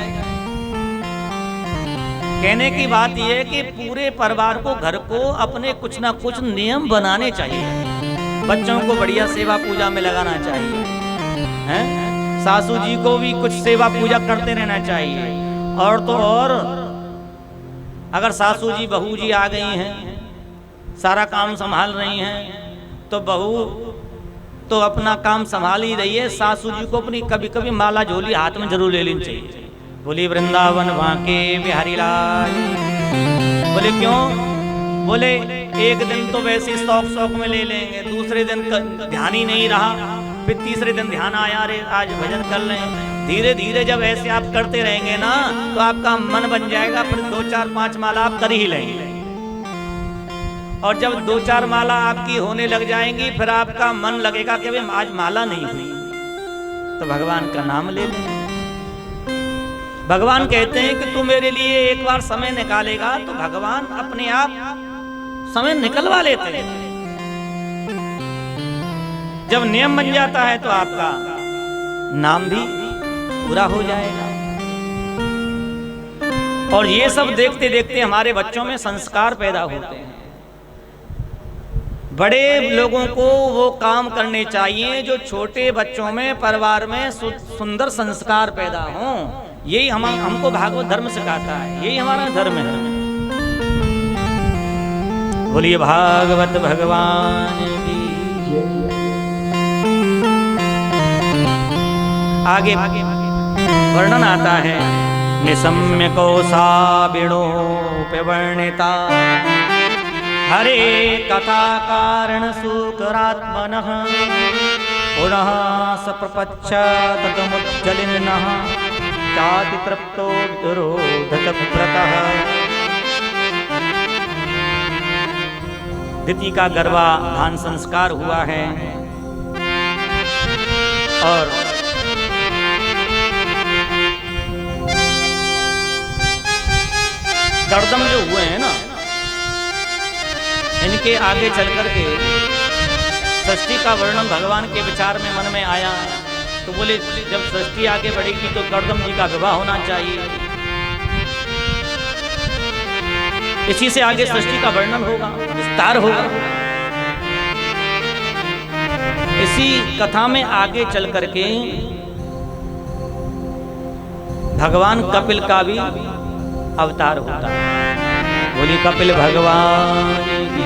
कहने की बात यह है कि पूरे परिवार को, घर को अपने कुछ ना कुछ नियम बनाने चाहिए। बच्चों को बढ़िया सेवा पूजा में लगाना चाहिए, हैं? सासू जी को भी कुछ सेवा पूजा करते रहना चाहिए। और तो और अगर सासू जी बहू जी आ गई हैं, सारा काम संभाल रही हैं, तो बहू तो अपना काम संभाल ही रही है, सासू जी को अपनी कभी कभी माला झोली हाथ में जरूर ले लेनी चाहिए। बोली वृंदावन बांके बिहारी लाल। बोले क्यों? बोले एक दिन तो वैसे शौक में ले लेंगे, दूसरे दिन ध्यान ही नहीं रहा, फिर तीसरे दिन ध्यान आया, अरे आज भजन कर रहे हैं। धीरे धीरे जब ऐसे आप करते रहेंगे ना तो आपका मन बन जाएगा, फिर 2-4-5 माला आप कर ही लेंगे। और जब 2-4 माला आपकी होने लग जाएंगी, फिर आपका मन लगेगा कि भाई आज माला नहीं हुई, तो भगवान का नाम ले लें। भगवान कहते हैं कि तू मेरे लिए एक बार समय निकालेगा, तो भगवान अपने आप समय निकलवा लेते हैं। जब नियम बन जाता है तो आपका नाम भी पूरा हो जाएगा। और ये सब देखते देखते हमारे बच्चों में संस्कार पैदा होते हैं। बड़े लोगों को वो काम करने चाहिए जो छोटे बच्चों में, परिवार में सुंदर संस्कार पैदा हों। यही हमको भागवत धर्म सिखाता है, यही हमारा धर्म है। बोलिए भागवत भगवान की। आगे वर्णन आता है, निशम्य कौसाबिणोप्यवर्णिता हरे कथा कारण सुकरात्मनः पुनः सप्रपच्छ ततमुज्जलिनः चाति तृप्तो विरोधतव्रतः। दिति का गर्भाधान संस्कार हुआ है और दर्दम जो हुए हैं ना, इनके आगे चल करके सृष्टि का वर्णन भगवान के विचार में मन में आया। तो बोले जब सृष्टि आगे बढ़ेगी तो कर्दम जी का विवाह होना चाहिए। इसी से आगे सृष्टि का वर्णन होगा, विस्तार होगा। इसी कथा में आगे चल करके भगवान कपिल का भी अवतार होता है। बोली कपिल भगवान की।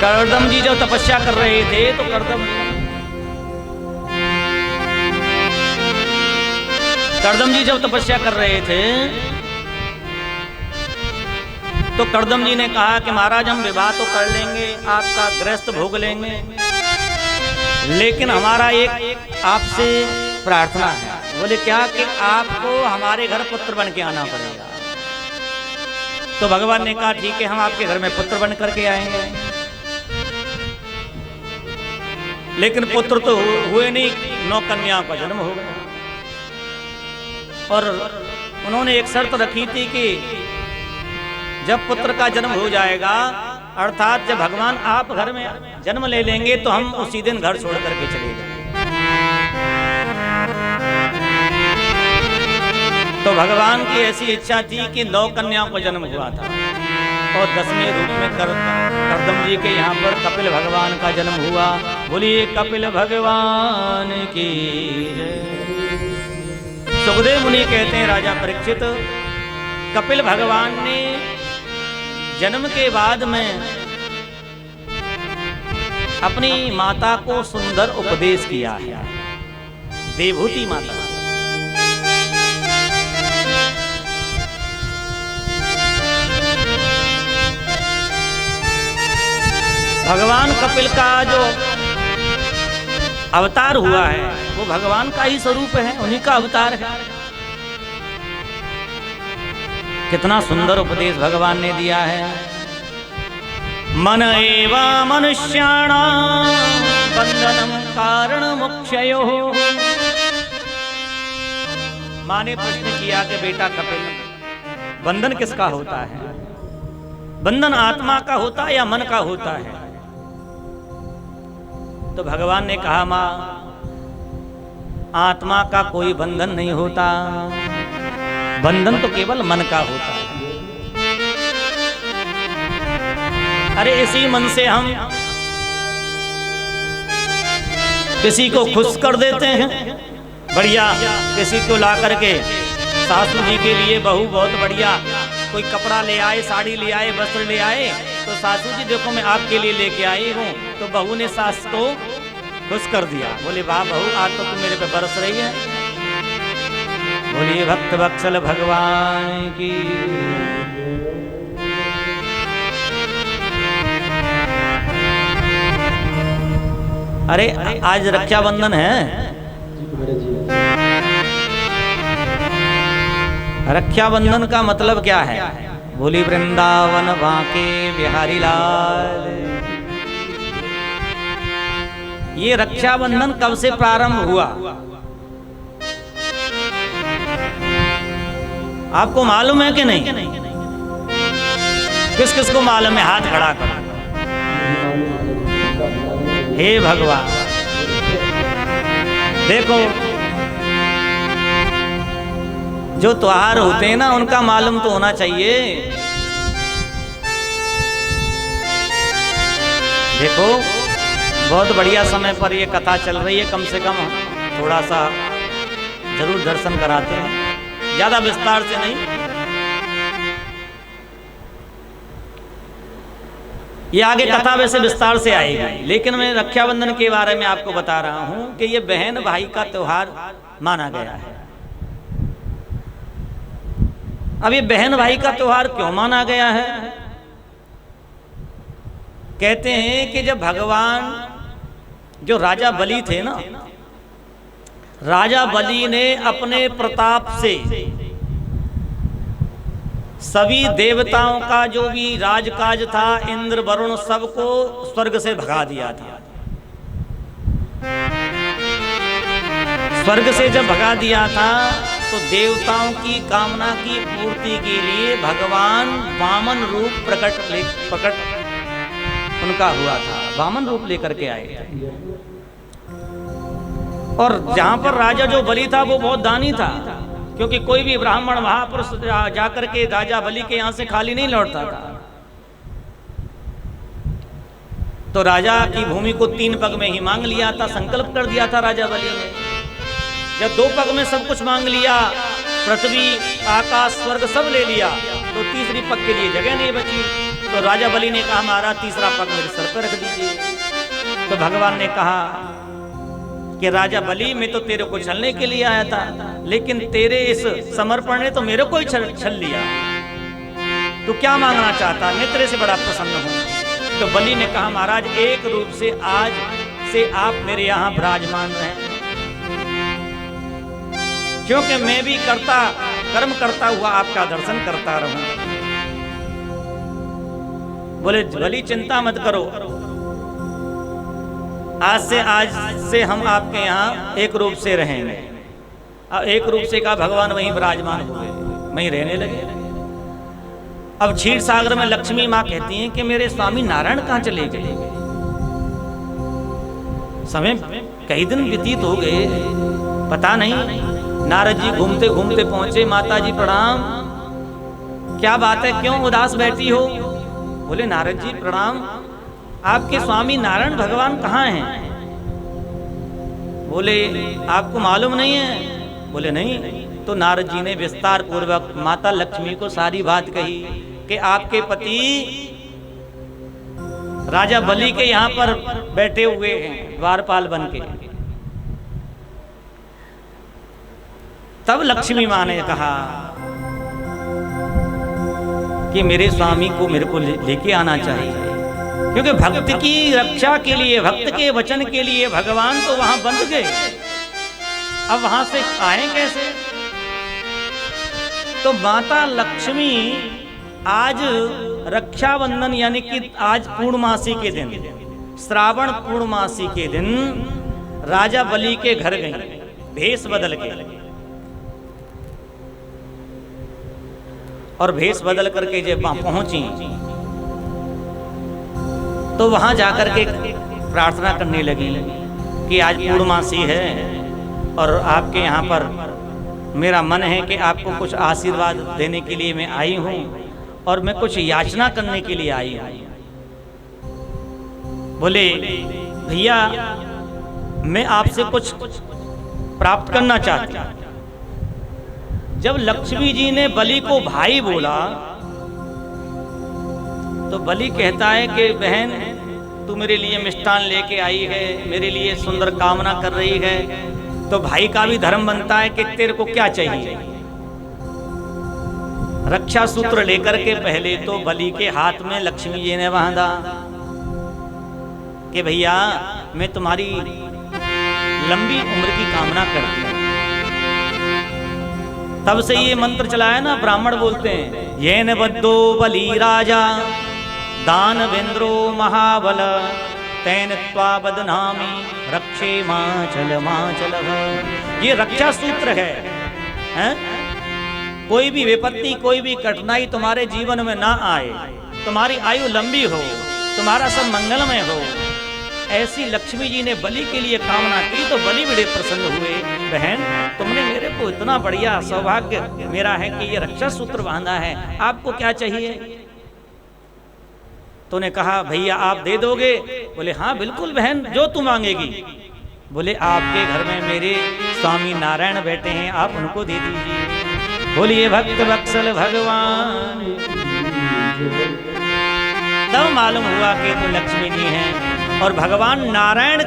कर्दम जी जब तपस्या कर रहे थे तो कर्दम जी जब तपस्या कर रहे थे तो कर्दम जी ने कहा कि महाराज हम विवाह तो कर लेंगे, आपका गृहस्थ भोग लेंगे, लेकिन हमारा एक आपसे प्रार्थना है। बोले क्या? कि आपको हमारे घर पुत्र बन के आना पड़ेगा। तो भगवान ने कहा ठीक है, हम आपके घर में पुत्र बन करके आएंगे। लेकिन पुत्र तो हुए नहीं, 9 कन्याओं का जन्म हो गया। और उन्होंने एक शर्त रखी थी कि जब पुत्र का जन्म हो जाएगा, अर्थात जब भगवान आप घर में जन्म ले लेंगे तो हम उसी दिन घर छोड़ करके चले जाएंगे। तो भगवान की ऐसी इच्छा थी कि 9 कन्याओं को जन्म हुआ था और 10वें रूप में कर्दम जी के यहाँ पर कपिल भगवान का जन्म हुआ। बोलिए कपिल भगवान की जय। सुखदेव मुनि कहते हैं राजा परीक्षित, कपिल भगवान ने जन्म के बाद में अपनी माता को सुंदर उपदेश किया है। देवहूति माता भगवान कपिल का जो अवतार हुआ है वो भगवान का ही स्वरूप है, उन्हीं का अवतार है। कितना सुंदर उपदेश भगवान ने दिया है। मन एव मनुष्याणां बंधनं कारण मोक्षयोः। माँ ने प्रश्न किया कि बेटा कपिल, बंधन किसका होता है? बंधन आत्मा का होता है या मन का होता है? तो भगवान ने कहा माँ, आत्मा का कोई बंधन नहीं होता, बंधन तो केवल मन का होता है। अरे इसी मन से हम किसी को खुश कर देते हैं, बढ़िया। किसी को ला करके सासू जी के लिए बहू बहुत बढ़िया कोई कपड़ा ले आए, साड़ी ले आए, वस्त्र ले आए, तो सासू जी देखो मैं आपके लिए लेके आई हूँ। तो बहू ने सास को खुश कर दिया। बोले वाह बहू, आज तो तुम मेरे पे बरस रही है। बोलिए भक्त वत्सल भगवान की। अरे आज रक्षाबंधन है। रक्षाबंधन का मतलब क्या है? बोली वृंदावन बांके बिहारी लाल। ये रक्षाबंधन कब से प्रारंभ हुआ आपको मालूम है कि नहीं? किस किस को मालूम है? हाथ खड़ा करो। हे भगवान, देखो जो त्योहार होते हैं ना उनका मालूम तो होना चाहिए। देखो बहुत बढ़िया समय पर ये कथा चल रही है, कम से कम थोड़ा सा जरूर दर्शन कराते हैं, ज्यादा विस्तार से नहीं। ये आगे कथा वैसे विस्तार से आएगी, लेकिन मैं रक्षाबंधन के बारे में आपको बता रहा हूं कि ये बहन भाई का त्योहार माना गया है। अब ये बहन भाई का त्योहार क्यों माना गया है? कहते हैं कि जब भगवान, जो राजा बलि थे ना, राजा बलि ने अपने प्रताप से सभी देवताओं का जो भी राजकाज था, इंद्र वरुण सबको स्वर्ग से भगा दिया था। स्वर्ग से जब भगा दिया था तो देवताओं की कामना की पूर्ति के लिए भगवान वामन रूप प्रकट उनका हुआ था, वामन रूप लेकर के आए थे। और जहां पर राजा जो बलि था वो बहुत दानी था, क्योंकि कोई भी ब्राह्मण महापुरुष जाकर के राजा बलि के यहां से खाली नहीं लौटता था। तो राजा की भूमि को 3 पग में ही मांग लिया था, संकल्प कर दिया था राजा बलि ने। जब 2 पग में सब कुछ मांग लिया, पृथ्वी आकाश स्वर्ग सब ले लिया, तो तीसरी पग के लिए जगह नहीं बची। तो राजा बलि ने कहा महाराज तीसरा पग मेरे सर पर रख दीजिए। तो भगवान ने कहा कि राजा बलि, मैं तो तेरे को छलने के लिए आया था, लेकिन तेरे इस समर्पण ने तो मेरे को ही छल लिया। तू क्या मांगना चाहता? मैं तेरे से बड़ा प्रसन्न हूं। तो बलि ने कहा महाराज एक रूप से आज से आप मेरे यहां विराजमान रहें, क्योंकि मैं भी कर्म करता हुआ आपका दर्शन करता रहूं। बोले बलि चिंता मत करो, आज से हम आपके यहाँ एक रूप से रहेंगे। अब एक रूप से का भगवान वहीं विराजमान हुए, वहीं रहने लगे। अब क्षीर सागर में लक्ष्मी माँ कहती हैं कि मेरे स्वामी नारायण कहाँ चले गए? समय कई दिन व्यतीत हो गए, पता नहीं। नारद जी घूमते घूमते पहुंचे, माता जी प्रणाम, क्या बात है, क्यों उदास बैठी हो? बोले नारद जी प्रणाम, आपके स्वामी नारायण भगवान कहाँ हैं? बोले आपको मालूम नहीं है? बोले नहीं। तो नारद जी ने विस्तार पूर्वक माता लक्ष्मी को सारी बात कही कि आपके पति राजा बलि के यहाँ पर बैठे हुए हैं द्वारपाल बन के। तब लक्ष्मी माँ ने कहा कि मेरे स्वामी को मेरे को लेके आना चाहिए, क्योंकि भक्त की रक्षा के लिए, भक्त के वचन के लिए भगवान तो वहां बंध गए, अब वहां से आए कैसे? तो माता लक्ष्मी आज रक्षाबंधन यानी कि आज पूर्णमासी के दिन, श्रावण पूर्णमासी के दिन राजा बलि के घर गई भेष बदल के, और भेष बदल करके जब वहां पहुंची तो वहां जाकर के प्रार्थना करने लगी कि आज पूर्णमासी है और आपके यहाँ पर मेरा मन है कि आपको कुछ आशीर्वाद देने के लिए मैं आई हूँ, और मैं कुछ याचना करने के लिए आई हूँ। बोले भैया मैं आपसे कुछ प्राप्त करना चाहती हूँ। जब लक्ष्मी जी ने बलि को भाई बोला तो बलि कहता है कि बहन तू मेरे लिए मिष्ठान लेके आई है, मेरे लिए सुंदर कामना कर रही है, तो भाई का भी धर्म बनता है कि तेरे को क्या चाहिए। रक्षा सूत्र लेकर के पहले तो बलि के हाथ में लक्ष्मी जी ने बांधा कि भैया मैं तुम्हारी लंबी उम्र की कामना करती हूँ। तब से ये मंत्र चलाया ना, ब्राह्मण बोलते हैं ये न बद्धो बलि राजा दानवेंद्रो महाबल तैन त्वा बदनामी रक्षे माचल। ये रक्षा सूत्र है? कोई भी विपत्ति, कोई भी कठिनाई तुम्हारे जीवन में ना आए, तुम्हारी आयु लंबी हो, तुम्हारा सब मंगलमय हो, ऐसी लक्ष्मी जी ने बलि के लिए कामना की तो बलि बड़े प्रसन्न हुए। बहन, तुमने मेरे को इतना बढ़िया सौभाग्य मेरा है कि ये रक्षा सूत्र बांधा है, आपको क्या चाहिए? तो ने कहा भैया आप दे दोगे? बोले हाँ बिल्कुल बहन, जो तू मांगेगी। बोले आपके घर में मेरे स्वामी नारायण बैठे हैं, आप उनको दे दीजिए। बोलिए भक्त वत्सल भगवान। तब मालूम हुआ कि तो लक्ष्मी जी हैं और भगवान नारायण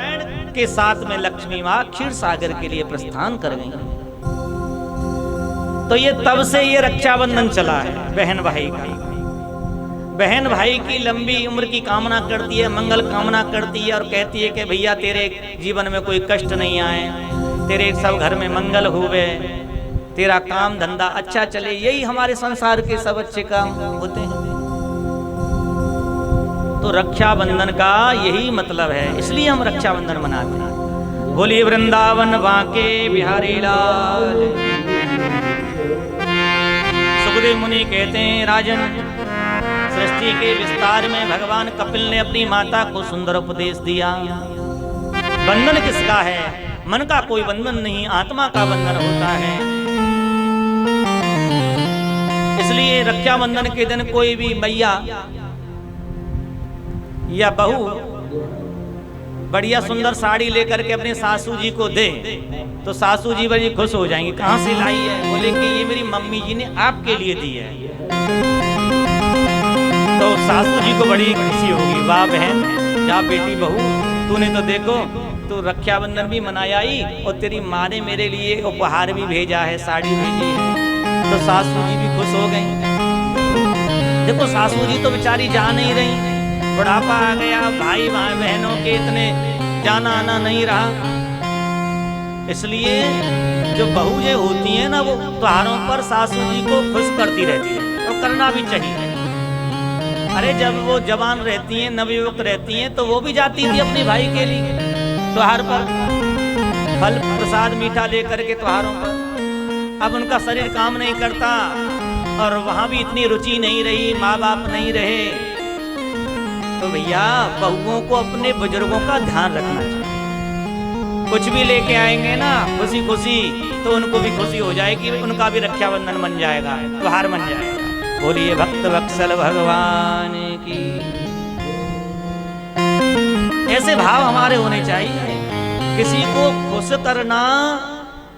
के साथ में लक्ष्मी माँ क्षीर सागर के लिए प्रस्थान कर गई। तो ये तब से ये रक्षाबंधन चला है बहन भाई का। बहन भाई की लंबी उम्र की कामना करती है, मंगल कामना करती है और कहती है कि भैया तेरे जीवन में कोई कष्ट नहीं आए, तेरे सब घर में मंगल हुए, तेरा काम धंधा अच्छा चले, यही हमारे संसार के सब अच्छे काम होते हैं। तो रक्षाबंधन का यही मतलब है, इसलिए हम रक्षाबंधन मनाते हैं। बोलिए वृंदावन बांके बिहारी लाल। सुखदेव मुनि कहते हैं राजन, सृष्टि के विस्तार में भगवान कपिल ने अपनी माता को सुंदर उपदेश दिया। बंधन किसका है? मन का कोई बंधन नहीं, आत्मा का बंधन होता है। इसलिए रक्षाबंधन के दिन कोई भी मैया या बहू बढ़िया सुंदर साड़ी लेकर के अपने सासू जी को दे तो सासू जी बड़ी खुश हो जाएंगी। कहां से लाई है? बोले कि ये मेरी मम्मी जी ने आपके लिए दी है। तो सासू जी को बड़ी खुशी होगी, वाह बहन, जा बेटी बहू, तूने तो देखो तू रक्षाबंधन भी मनाया ही और तेरी माँ ने मेरे लिए उपहार भी भेजा है, साड़ी भेजी है। तो सासू जी भी खुश हो गई। देखो सासू जी तो बेचारी जा नहीं रही, बुढ़ापा आ गया, भाई बहनों के इतने जाना आना नहीं रहा। इसलिए जो बहुएं होती हैं ना, वो त्योहारों पर सासू जी को खुश करती रहती है और करना भी चाहिए। अरे जब वो जवान रहती हैं, नवयुवक रहती हैं, तो वो भी जाती थी अपने भाई के लिए त्योहार पर, फल प्रसाद मीठा लेकर के त्योहारों पर। अब उनका शरीर काम नहीं करता और वहां भी इतनी रुचि नहीं रही, माँ बाप नहीं रहे, तो भैया बहुओं को अपने बुजुर्गों का ध्यान रखना चाहिए। कुछ भी लेके आएंगे ना खुशी खुशी, तो उनको भी खुशी हो जाएगी, उनका भी रक्षाबंधन बन जाएगा, त्योहार बन जाएगा। बोलिए भक्त वत्सल भगवान की। ऐसे भाव हमारे होने चाहिए। किसी को खुश करना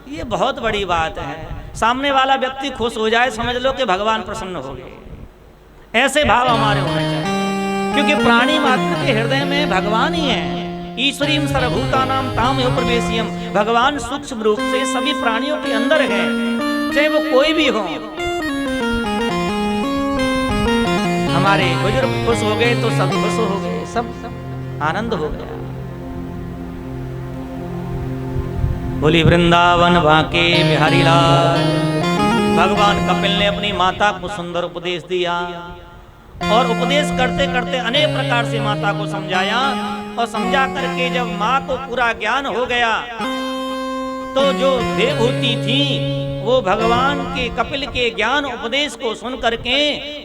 ये बहुत बड़ी बात है। सामने वाला व्यक्ति खुश हो जाए, समझ लो कि भगवान प्रसन्न हो गए। ऐसे भाव हमारे होने चाहिए, क्योंकि प्राणी मात्र के हृदय में भगवान ही है। ईश्वरीम सर्वभूतानाम ताम यो प्रवेशियम। भगवान सूक्ष्म रूप से सभी प्राणियों के अंदर है, चाहे वो कोई भी हो। हमारे बुजुर्ग खुश हो गए तो सब खुश हो गए, सब आनंद हो गया। बोली वृंदावन बांके बिहारी लाल। भगवान कपिल ने अपनी माता को सुंदर उपदेश दिया और उपदेश करते करते अनेक प्रकार से माता को समझाया, और समझा करके जब माँ को पूरा ज्ञान हो गया तो जो देवहूति थी वो भगवान के कपिल के ज्ञान उपदेश को सुन करके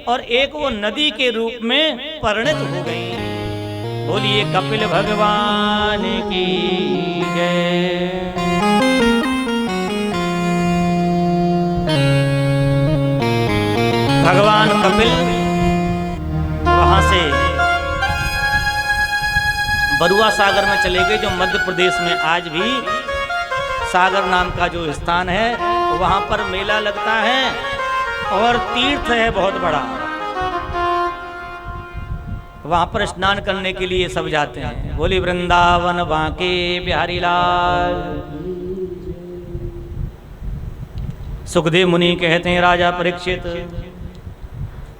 और एक वो नदी के रूप में परिणत हो गई। बोलिए कपिल भगवान की जय। भगवान कपिल वहां से बरुआ सागर में चले गए, जो मध्य प्रदेश में आज भी सागर नाम का जो स्थान है वहां पर मेला लगता है और तीर्थ है बहुत बड़ा। वहां पर स्नान करने के लिए सब जाते हैं। बोली वृंदावन बांके बिहारी लाल। सुखदेव मुनि कहते हैं राजा परीक्षित,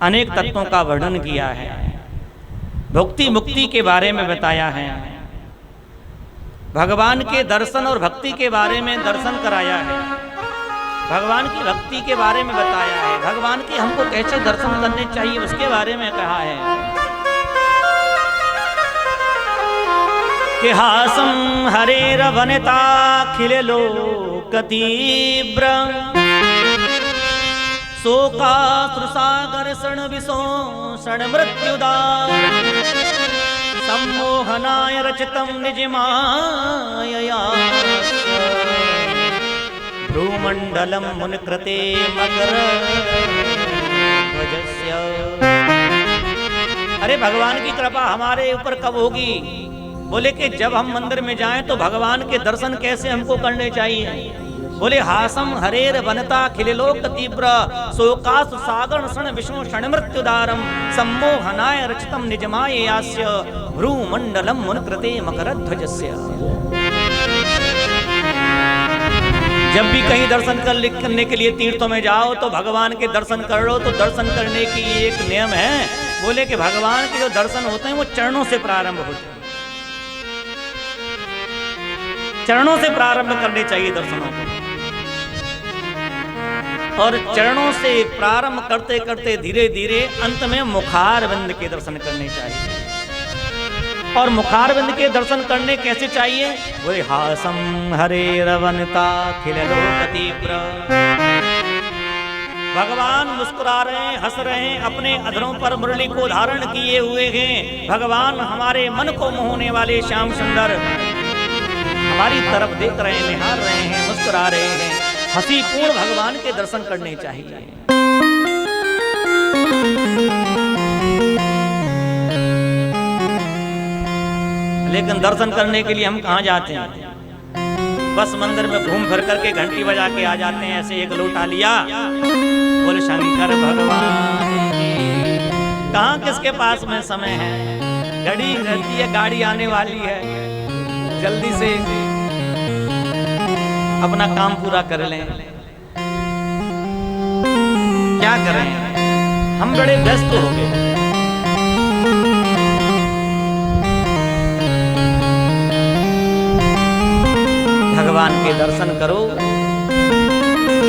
अनेक तत्वों का वर्णन किया है, भक्ति मुक्ति के बारे में बताया है, भगवान के दर्शन और भक्ति के बारे में दर्शन कराया है, भगवान की भक्ति के बारे में बताया है, भगवान के हमको कैसे दर्शन करने चाहिए उसके बारे में कहा है कि हासम हरेर वनिता खिले लोक तीव्र शोकाश्रुसागर शरण विशोषण मृत्युदा सम्मोहनाय रचितं निजमायया भ्रूमण्डलं मुनिकृते मकरध्वजस्य। अरे भगवान की कृपा हमारे ऊपर कब होगी? बोले कि जब हम मंदिर में जाएं तो भगवान के दर्शन कैसे हमको करने चाहिए? बोले हासम हरेर वनता खिलोक तीव्र शोकासु सागर क्षण विष्णु क्षण मृत्युदारम सम्मोहनाय रचितम निजमाय यास्य भ्रूमंडलम मुनकृते मकरध्वजस्य। जब भी कहीं दर्शन करने के लिए तीर्थों में जाओ तो भगवान के दर्शन कर लो। तो दर्शन करने की एक नियम है, बोले कि भगवान के जो दर्शन होते हैं वो चरणों से प्रारंभ होते हैं। चरणों से प्रारंभ करने चाहिए दर्शनों को, और चरणों से प्रारंभ करते करते धीरे धीरे अंत में मुखारविंद के दर्शन करने चाहिए। और मुखारविंद के दर्शन करने कैसे चाहिए? वो हासम हरे रवनता खिलोक तीव्र। भगवान मुस्कुरा रहे हैं, हंस रहे हैं, अपने अधरों पर मुरली को धारण किए हुए हैं। भगवान हमारे मन को मोहने वाले श्याम सुंदर हमारी तरफ देख रहे हैं, निहार रहे हैं, मुस्कुरा रहे हैं। हंसी पूर्ण भगवान के दर्शन करने चाहिए। लेकिन दर्शन करने के लिए हम कहाँ जाते हैं? बस मंदिर में घूम फिर करके घंटी बजा के आ जाते हैं। ऐसे एक लोटा लिया, बोले शंकर भगवान। कहाँ किसके पास में समय है? घड़ी रहती है, गाड़ी आने वाली है, जल्दी से अपना काम पूरा कर लें। क्या करें, हम बड़े व्यस्त हो गए। भगवान के दर्शन करो,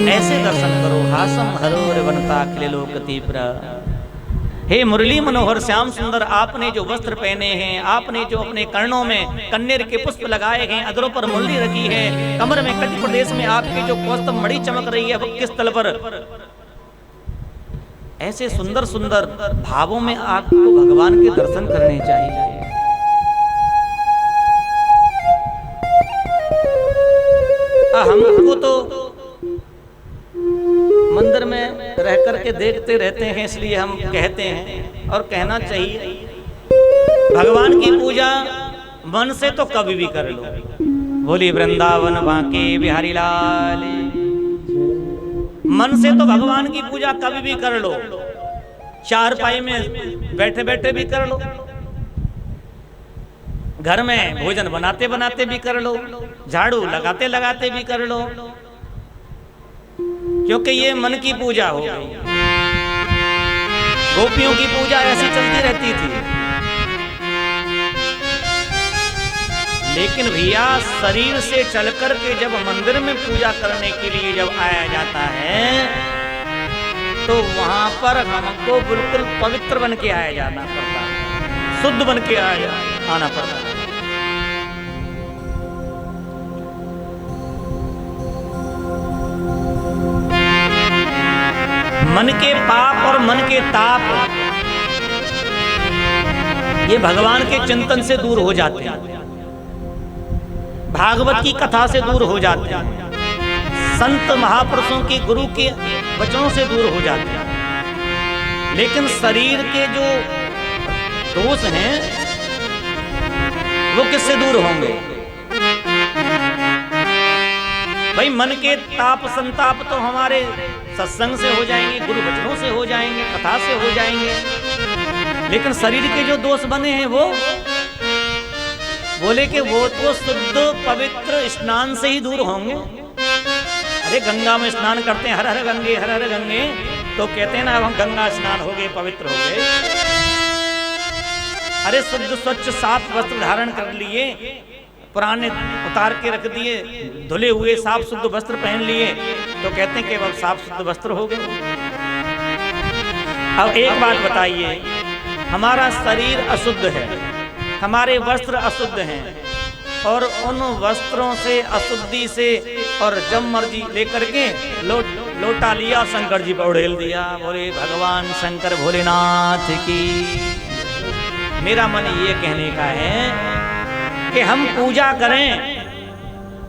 ऐसे दर्शन करो। हासम हरोर वनता खिलोक तीव्र। हे मुरली मनोहर श्याम सुंदर, आपने जो वस्त्र पहने हैं, आपने जो अपने कर्णों में कन्नेर के पुष्प लगाए हैं, अधरों पर मुरली रखी है, कमर में कटी प्रदेश में आपकी जो कौस्तुभ मणि चमक रही है वक्ष स्थल पर, ऐसे सुंदर सुंदर भावों में आपको भगवान के दर्शन करने चाहिए। हमको तो मंदिर में रह करके देखते रहते हैं, इसलिए हम कहते हैं और कहना चाहिए, भगवान की पूजा मन से तो कभी भी कर लो। बोली वृंदावन बांके बिहारी लाल। मन से तो भगवान की पूजा कभी भी कर लो। चारपाई में बैठे बैठे भी कर लो, घर में भोजन बनाते बनाते भी कर लो, झाड़ू लगाते लगाते भी कर लो, क्योंकि ये मन की पूजा हो गई। गोपियों की पूजा ऐसी चलती रहती थी। लेकिन भैया शरीर से चलकर के जब मंदिर में पूजा करने के लिए जब आया जाता है तो वहां पर हमको बिल्कुल पवित्र बन के आया जाना पड़ता है, शुद्ध बन के आना पड़ता है। मन के पाप और मन के ताप ये भगवान के चिंतन से दूर हो जाते हैं, भागवत की कथा से दूर हो जाते हैं, संत महापुरुषों के गुरु के वचनों से दूर हो जाते हैं। लेकिन शरीर के जो दोष हैं वो किससे दूर होंगे? भाई मन के ताप संताप तो हमारे सत्संग से हो जाएंगे, गुरु वचनों से हो जाएंगे, कथा से हो जाएंगे। लेकिन शरीर के जो दोष बने हैं वो बोले कि वो तो शुद्ध पवित्र स्नान से ही दूर होंगे। अरे गंगा में स्नान करते हैं, हर हर गंगे हर हर गंगे, तो कहते हैं ना अब हम गंगा स्नान हो गए, पवित्र हो गए। अरे शुद्ध स्वच्छ साफ वस्त्र धारण कर लिए, पुराने उतार के रख दिए, धुले हुए साफ शुद्ध वस्त्र पहन लिए, तो कहते हैं कि अब साफ शुद्ध वस्त्र हो गए। अब एक बात बताइए, हमारा शरीर अशुद्ध है, हमारे वस्त्र अशुद्ध हैं, और उन वस्त्रों से अशुद्धि से और जब मर्जी लेकर के लोटा लिया, शंकर जी पर उड़ेल दिया। बोले भगवान शंकर भोलेनाथ की। मेरा मन ये कहने का है कि हम पूजा करें,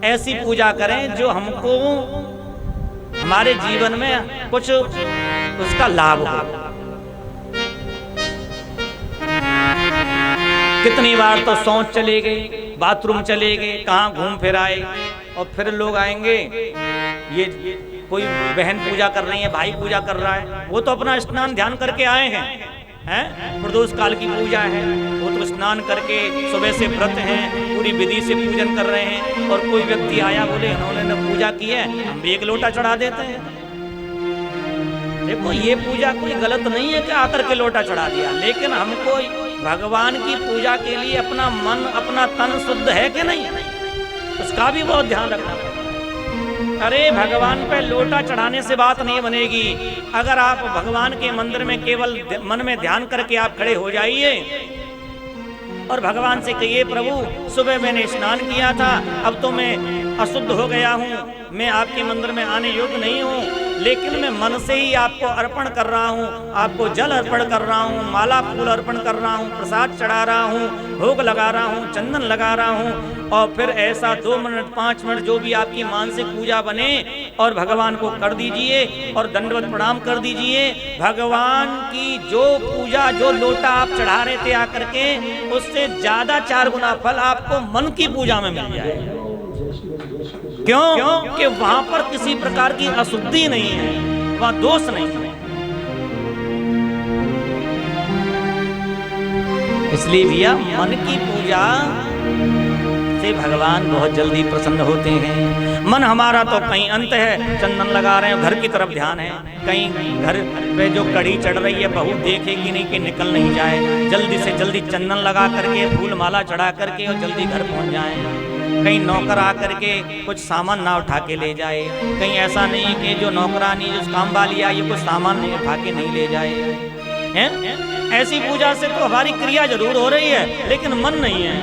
ऐसी पूजा करें जो हमको हमारे जीवन में कुछ उसका लाभ हो। कितनी बार तो शौच चले गए, बाथरूम चले गए, कहाँ घूम फिर आए, और फिर लोग आएंगे, ये कोई बहन पूजा कर रही है, भाई पूजा कर रहा है, वो तो अपना स्नान ध्यान करके आए हैं, प्रदोष काल की पूजा है, वो तो स्नान करके सुबह से व्रत हैं, पूरी विधि से पूजन कर रहे हैं, और कोई व्यक्ति आया बोले उन्होंने पूजा की है, हम भी एक लोटा चढ़ा देते हैं। देखो ये पूजा कोई गलत नहीं है कि आकर के लोटा चढ़ा दिया, लेकिन हमको भगवान की पूजा के लिए अपना मन अपना तन शुद्ध है कि नहीं, उसका भी बहुत ध्यान रखना। अरे भगवान पे लोटा चढ़ाने से बात नहीं बनेगी। अगर आप भगवान के मंदिर में केवल मन में ध्यान करके आप खड़े हो जाइए और भगवान से कहिए, प्रभु सुबह मैंने स्नान किया था, अब तो मैं अशुद्ध हो गया हूँ, मैं आपके मंदिर में आने योग्य नहीं हूँ, लेकिन मैं मन से ही आपको अर्पण कर रहा हूँ, आपको जल अर्पण कर रहा हूँ, माला फूल अर्पण कर रहा हूँ, प्रसाद चढ़ा रहा हूँ, भोग लगा रहा हूँ, चंदन लगा रहा हूँ, और फिर ऐसा 2 मिनट 5 मिनट जो भी आपकी मानसिक पूजा बने और भगवान को कर दीजिए और दंडवत प्रणाम कर दीजिए। भगवान की जो पूजा, जो लोटा आप चढ़ा रहे थे आकर के, उससे ज्यादा 4 गुना फल आपको मन की पूजा में मिल जाएगा। क्यों? कि वहां पर किसी प्रकार की अशुद्धि नहीं है, वहां दोष नहीं है। इसलिए भैया मन की पूजा से भगवान बहुत जल्दी प्रसन्न होते हैं। मन हमारा तो कहीं अंत है, चंदन लगा रहे हैं, घर की तरफ ध्यान है, कहीं घर पे जो कड़ी चढ़ रही है बहू देखेगी नहीं कि निकल नहीं जाए, जल्दी से जल्दी चंदन लगा करके फूल माला चढ़ा करके और जल्दी घर पहुंच जाए। कहीं नौकर आकर के कुछ सामान ना उठा के ले जाए, कहीं ऐसा नहीं कि जो नौकरानी जो काम वाली आई ये कुछ सामान नहीं उठा के नहीं ले जाए, हैं? ऐसी पूजा से तो हमारी क्रिया जरूर हो रही है लेकिन मन नहीं है।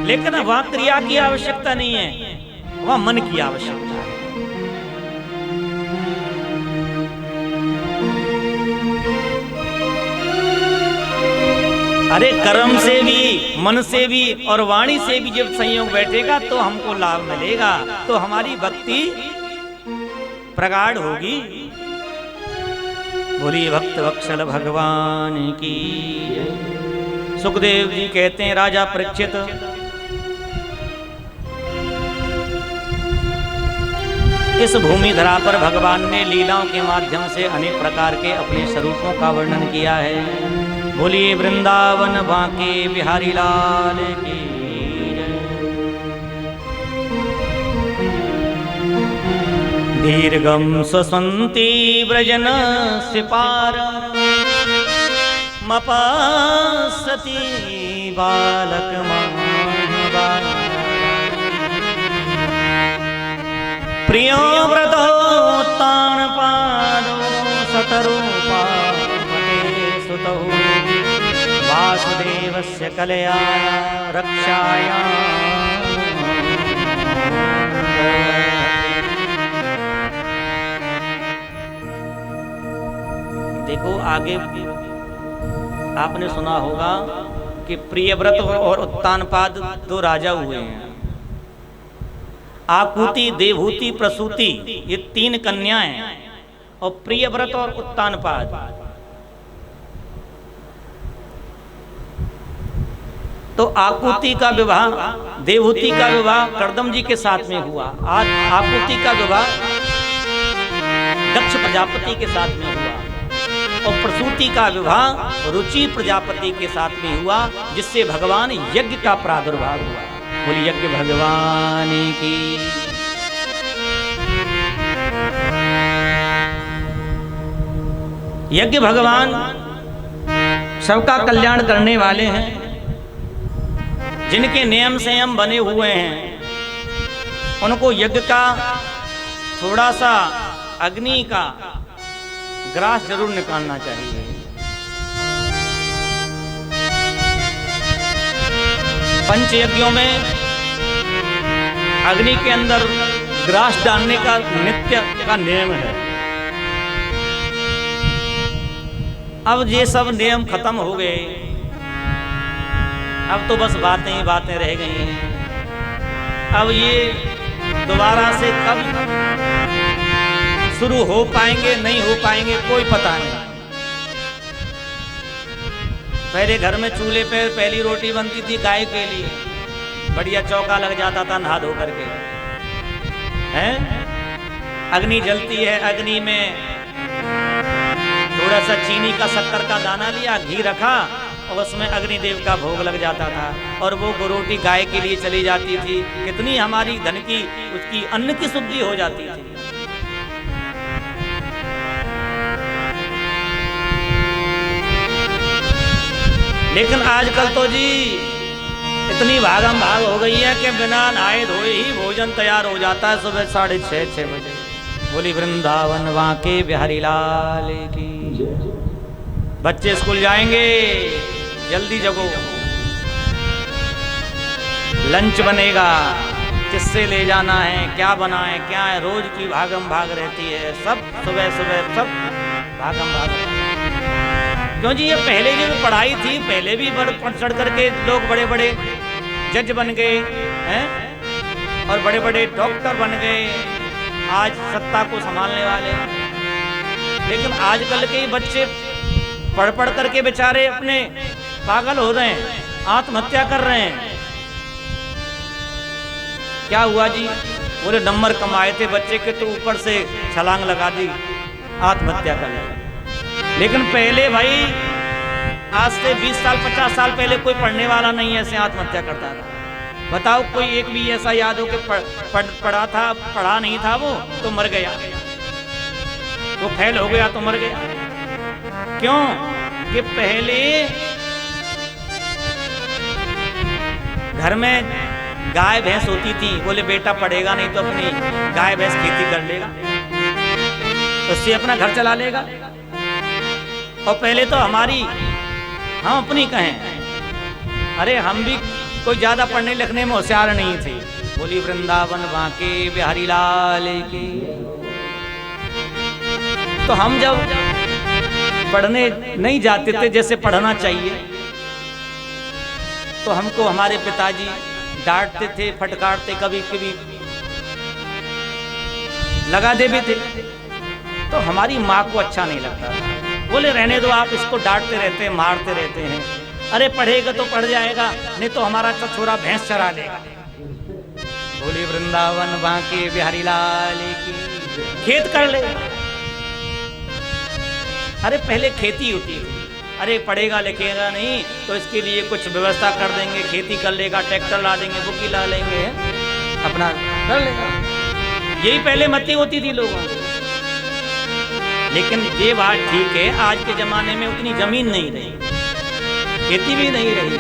लेकिन वहां क्रिया की आवश्यकता नहीं है, वहां मन की आवश्यकता है। अरे कर्म से भी, मन से भी और वाणी से भी जब संयोग बैठेगा तो हमको लाभ मिलेगा, तो हमारी भक्ति प्रगाढ़ होगी। बोलिए भक्त वत्सल भगवान की। सुखदेव जी कहते हैं, राजा परीक्षित, इस भूमि धरा पर भगवान ने लीलाओं के माध्यम से अनेक प्रकार के अपने स्वरूपों का वर्णन किया है। बोलिए वृंदावन बांके बिहारी लाल की। दीर्घम स्वसंती व्रजन सिपार मपासती बालक प्रियो व्रतोत्तान पादो सतरूपा सुतौ वासुदेवस्य कलया रक्षाया। देखो आगे आपने सुना होगा कि प्रियव्रत और उत्तानपाद 2 राजा हुए हैं। आकुति, देवहूति, प्रसूति, ये 3 कन्याएं, और प्रियव्रत और उत्तानपाद। तो आकुति का विवाह, देवहूति का विवाह कर्दम जी के साथ में हुआ, आज आकुति का विवाह दक्ष प्रजापति के साथ में हुआ, और प्रसूति का विवाह रुचि प्रजापति के साथ में हुआ, जिससे भगवान यज्ञ का प्रादुर्भाव हुआ। बोलिए यज्ञ भगवान की। यज्ञ भगवान सबका कल्याण करने वाले हैं, जिनके नियम संयम बने हुए हैं, उनको यज्ञ का थोड़ा सा अग्नि का ग्रास जरूर निकालना चाहिए। पंच यज्ञों में अग्नि के अंदर ग्रास डालने का नित्य का नियम है। अब ये सब नियम खत्म हो गए, अब तो बस बातें ही बातें रह गई हैं। अब ये दोबारा से कब शुरू हो पाएंगे नहीं हो पाएंगे कोई पता नहीं। पहले घर में चूल्हे पे पहली रोटी बनती थी गाय के लिए, बढ़िया चौका लग जाता था नहा धो करके, हैं? अग्नि जलती है, अग्नि में थोड़ा सा चीनी का शक्कर का दाना लिया, घी रखा और उसमें अग्निदेव का भोग लग जाता था और वो रोटी गाय के लिए चली जाती थी। कितनी हमारी धन की उसकी अन्न की शुद्धि हो जाती थी। लेकिन आजकल तो जी इतनी भागम भाग हो गई है कि बिना नहाए धोए ही भोजन तैयार हो जाता है सुबह 6:30 बजे। बोली वृंदावन वांके बिहारी लाल की। बच्चे स्कूल जाएंगे, जल्दी जगो, लंच बनेगा, किससे ले जाना है, क्या बनाए क्या है, रोज की भागम भाग रहती है। सब सुबह सुबह सब भागम भाग। क्यों जी, ये पहले जो पढ़ाई थी, पहले भी बढ़ चढ़ करके लोग बड़े बड़े जज बन गए हैं और बड़े बड़े डॉक्टर बन गए, आज सत्ता को संभालने वाले। लेकिन आजकल के बच्चे पढ़ पढ़ करके बेचारे अपने पागल हो रहे हैं, आत्महत्या कर रहे हैं। क्या हुआ जी? बोले नंबर कम आए थे बच्चे के तो ऊपर से छलांग लगा दी, आत्महत्या कर लिया। लेकिन पहले भाई आज से 20 साल 50 साल पहले कोई पढ़ने वाला नहीं ऐसे आत्महत्या करता था। बताओ कोई एक भी ऐसा याद हो कि पढ़ा नहीं था वो तो मर गया, वो फेल हो गया तो मर गया। क्यों कि पहले घर में गाय भैंस होती थी, बोले बेटा पढ़ेगा नहीं तो अपनी गाय भैंस खेती कर लेगा, उससे अपना घर चला लेगा। और पहले तो हम अपनी कहें, अरे हम भी कोई ज्यादा पढ़ने लिखने में होशियार नहीं थे। बोली वृंदावन वांके बिहारी लाल की। तो हम जब पढ़ने नहीं जाते थे जैसे पढ़ना चाहिए, तो हमको हमारे पिताजी डांटते थे, फटकारते, कभी कभी लगा दे भी थे। तो हमारी माँ को अच्छा नहीं लगता था। बोले रहने दो, आप इसको डांटते रहते हैं, मारते रहते हैं, अरे पढ़ेगा तो पढ़ जाएगा, नहीं तो हमारा छोरा भैंस चरा लेगा। बोले वृंदावन वांके बिहारी लाल की। खेत कर ले, अरे पहले खेती होती थी, अरे पढ़ेगा लिखेगा नहीं तो इसके लिए कुछ व्यवस्था कर देंगे, खेती कर लेगा, ट्रैक्टर ला देंगे, बुकी ला लेंगे, अपना कर लेगा। यही पहले मती होती थी लोगों को। लेकिन ये बात ठीक है, आज के जमाने में उतनी जमीन नहीं रही, खेती भी नहीं रही।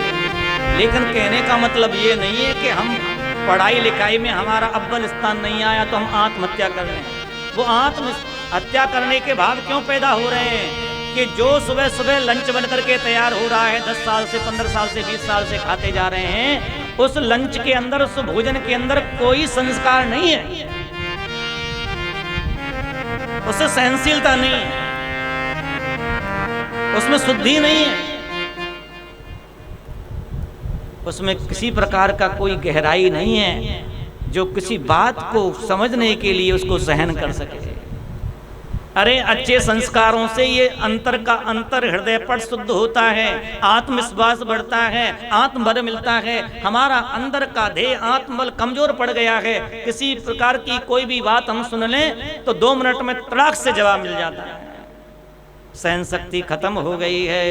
लेकिन कहने का मतलब ये नहीं है कि हम पढ़ाई लिखाई में हमारा अव्वल स्थान नहीं आया तो हम आत्महत्या कर रहे हैं। वो आत्महत्या करने के भाव क्यों पैदा हो रहे हैं कि जो सुबह सुबह लंच बन करके तैयार हो रहा है, 10 साल से 15 साल से 20 साल से खाते जा रहे हैं, उस लंच के अंदर, उस भोजन के अंदर कोई संस्कार नहीं है, उससे सहनशीलता नहीं है, उसमें शुद्धि नहीं है, उसमें किसी प्रकार का कोई गहराई नहीं है जो किसी बात को समझने के लिए उसको सहन कर सके। अरे अच्छे संस्कारों से ये अंतर का अंतर हृदय पर शुद्ध होता है, आत्मविश्वास बढ़ता है, आत्मबल मिलता है। हमारा अंदर का देह आत्मबल कमजोर पड़ गया है, किसी प्रकार की कोई भी बात हम सुन लें तो 2 मिनट में तड़ाक से जवाब मिल जाता है, सहन शक्ति खत्म हो गई है।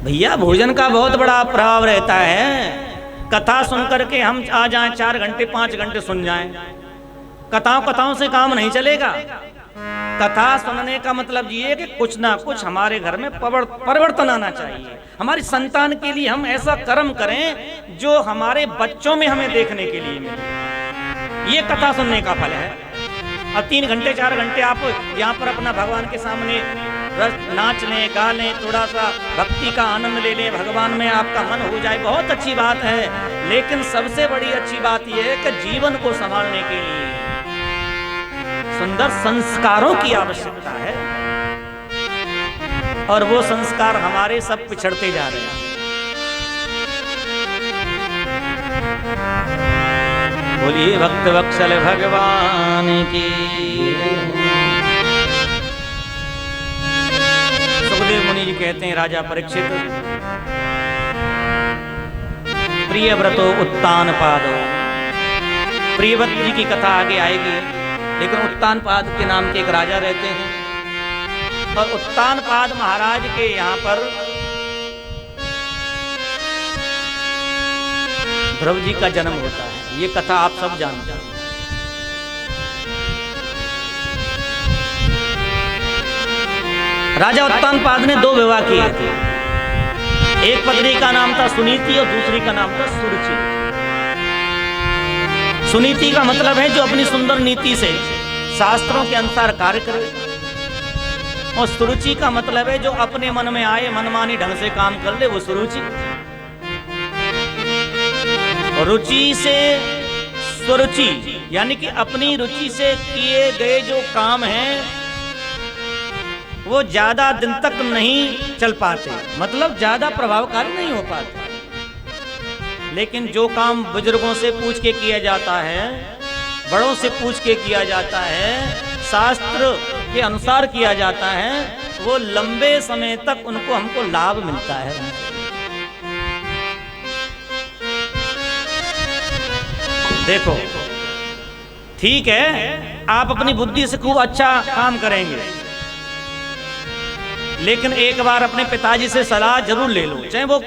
भैया भोजन का बहुत बड़ा प्रभाव रहता है। कथा सुन करके हम आ जाएं 4 घंटे 5 घंटे सुन जाएं, कथाओं से काम नहीं चलेगा। कथा सुनने का मतलब ये है कि कुछ ना कुछ हमारे घर में परिवर्तन आना चाहिए। हमारी संतान के लिए हम ऐसा कर्म करें जो हमारे बच्चों में हमें देखने के लिए मिले। ये कथा सुनने का फल है। अब 3 घंटे 4 घंटे आप यहाँ पर अपना भगवान के सामने नाच लें, गा लें, थोड़ा सा भक्ति का आनंद ले लें, भगवान में आपका मन हो जाए, बहुत अच्छी बात है। लेकिन सबसे बड़ी अच्छी बात यह है कि जीवन को संभालने के लिए सुंदर संस्कारों की आवश्यकता है। और वो संस्कार हमारे सब पिछड़ते जा रहे हैं। बोलिए भक्त वत्सल भगवान की। सुखदेव मुनि जी कहते हैं, राजा परीक्षित, प्रियव्रतो उत्तानपादो, प्रियव्रत जी की कथा आगे आएगी, लेकिन उत्तानपाद के नाम के एक राजा रहते हैं और उत्तानपाद महाराज के यहाँ पर ध्रुव जी का जन्म होता है। ये कथा आप सब जानते हैं। राजा उत्तानपाद ने 2 विवाह किए थे। एक पत्नी का नाम था सुनीति और दूसरी का नाम था सुरुचि। सुनीति का मतलब है जो अपनी सुंदर नीति से शास्त्रों के अनुसार कार्य करे, और सुरुचि का मतलब है जो अपने मन में आए मनमानी ढंग से काम कर ले, वो सुरुचि। रुचि से सुरुचि, यानी कि अपनी रुचि से किए गए जो काम हैं वो ज्यादा दिन तक नहीं चल पाते, मतलब ज्यादा प्रभावकारी नहीं हो पाते। लेकिन जो काम बुजुर्गों से पूछ के किया जाता है, बड़ों से पूछ के किया जाता है, शास्त्र के अनुसार किया जाता है, वो लंबे समय तक उनको हमको लाभ मिलता है। देखो, ठीक है, आप अपनी बुद्धि से खूब अच्छा काम करेंगे, लेकिन एक बार अपने पिताजी से सलाह जरूर ले लो। चाहे वो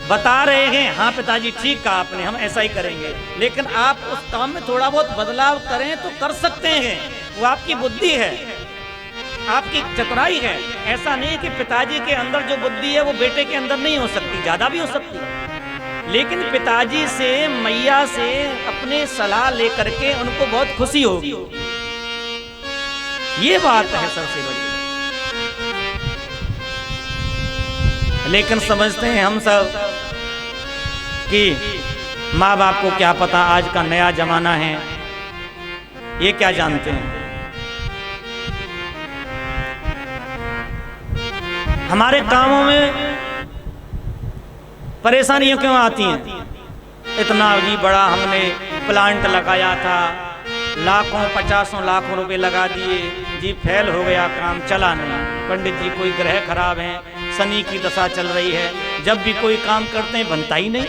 बता रहे हैं, हाँ पिताजी ठीक कहा आपने, हम ऐसा ही करेंगे, लेकिन आप उस काम में थोड़ा बहुत बदलाव करें तो कर सकते हैं। वो आपकी बुद्धि है, आपकी चतुराई है। ऐसा नहीं कि पिताजी के अंदर जो बुद्धि है वो बेटे के अंदर नहीं हो सकती, ज्यादा भी हो सकती है। लेकिन पिताजी से, मैया से अपने सलाह लेकर के उनको बहुत खुशी होगी। ये बात है सबसे बड़ी। लेकिन समझते हैं हम सब कि माँ बाप को क्या पता, आज का नया जमाना है, ये क्या जानते हैं। हमारे कामों में परेशानियां क्यों आती हैं? इतना जी बड़ा हमने प्लांट लगाया था, लाखों 50 लाखों रुपए लगा दिए जी, फेल हो गया काम, चला नहीं। पंडित जी कोई ग्रह खराब है, शनि की दशा चल रही है, जब भी कोई काम करते हैं बनता ही नहीं।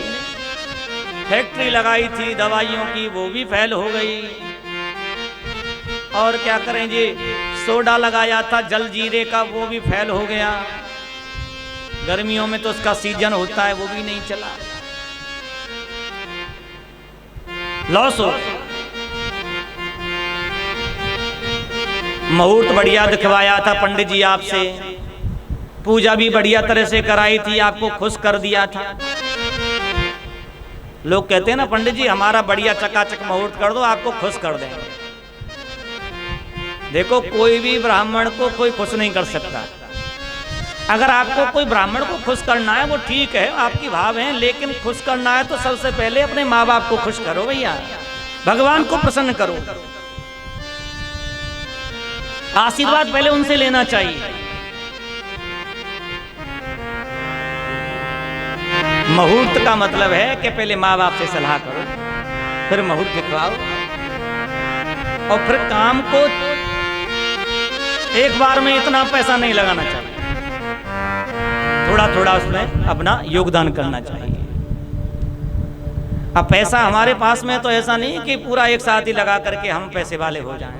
फैक्ट्री लगाई थी दवाइयों की, वो भी फेल हो गई। और क्या करें जी, सोडा लगाया था जलजीरे का, वो भी फेल हो गया। गर्मियों में तो उसका सीजन होता है, वो भी नहीं चला, लॉस हो। मुहूर्त बढ़िया दिखवाया था पंडित जी आपसे, पूजा भी बढ़िया तरह से कराई थी, आपको खुश कर दिया था। लोग कहते हैं ना, पंडित जी हमारा बढ़िया चकाचक मुहूर्त कर दो, आपको खुश कर देंगे। देखो, कोई भी ब्राह्मण को कोई खुश नहीं कर सकता। अगर आपको कोई ब्राह्मण को खुश करना है वो ठीक है, आपकी भाव है, लेकिन खुश करना है तो सबसे पहले अपने माँ बाप को खुश करो भैया, भगवान को प्रसन्न करो, आशीर्वाद पहले उनसे लेना चाहिए। मुहूर्त का मतलब है कि पहले माँ बाप से सलाह करो, फिर मुहूर्त दिखवाओ, और फिर काम को एक बार में इतना पैसा नहीं लगाना चाहिए, थोड़ा थोड़ा उसमें अपना योगदान करना चाहिए। अब पैसा हमारे पास में तो ऐसा नहीं कि पूरा एक साथ ही लगा करके हम पैसे वाले हो जाएं।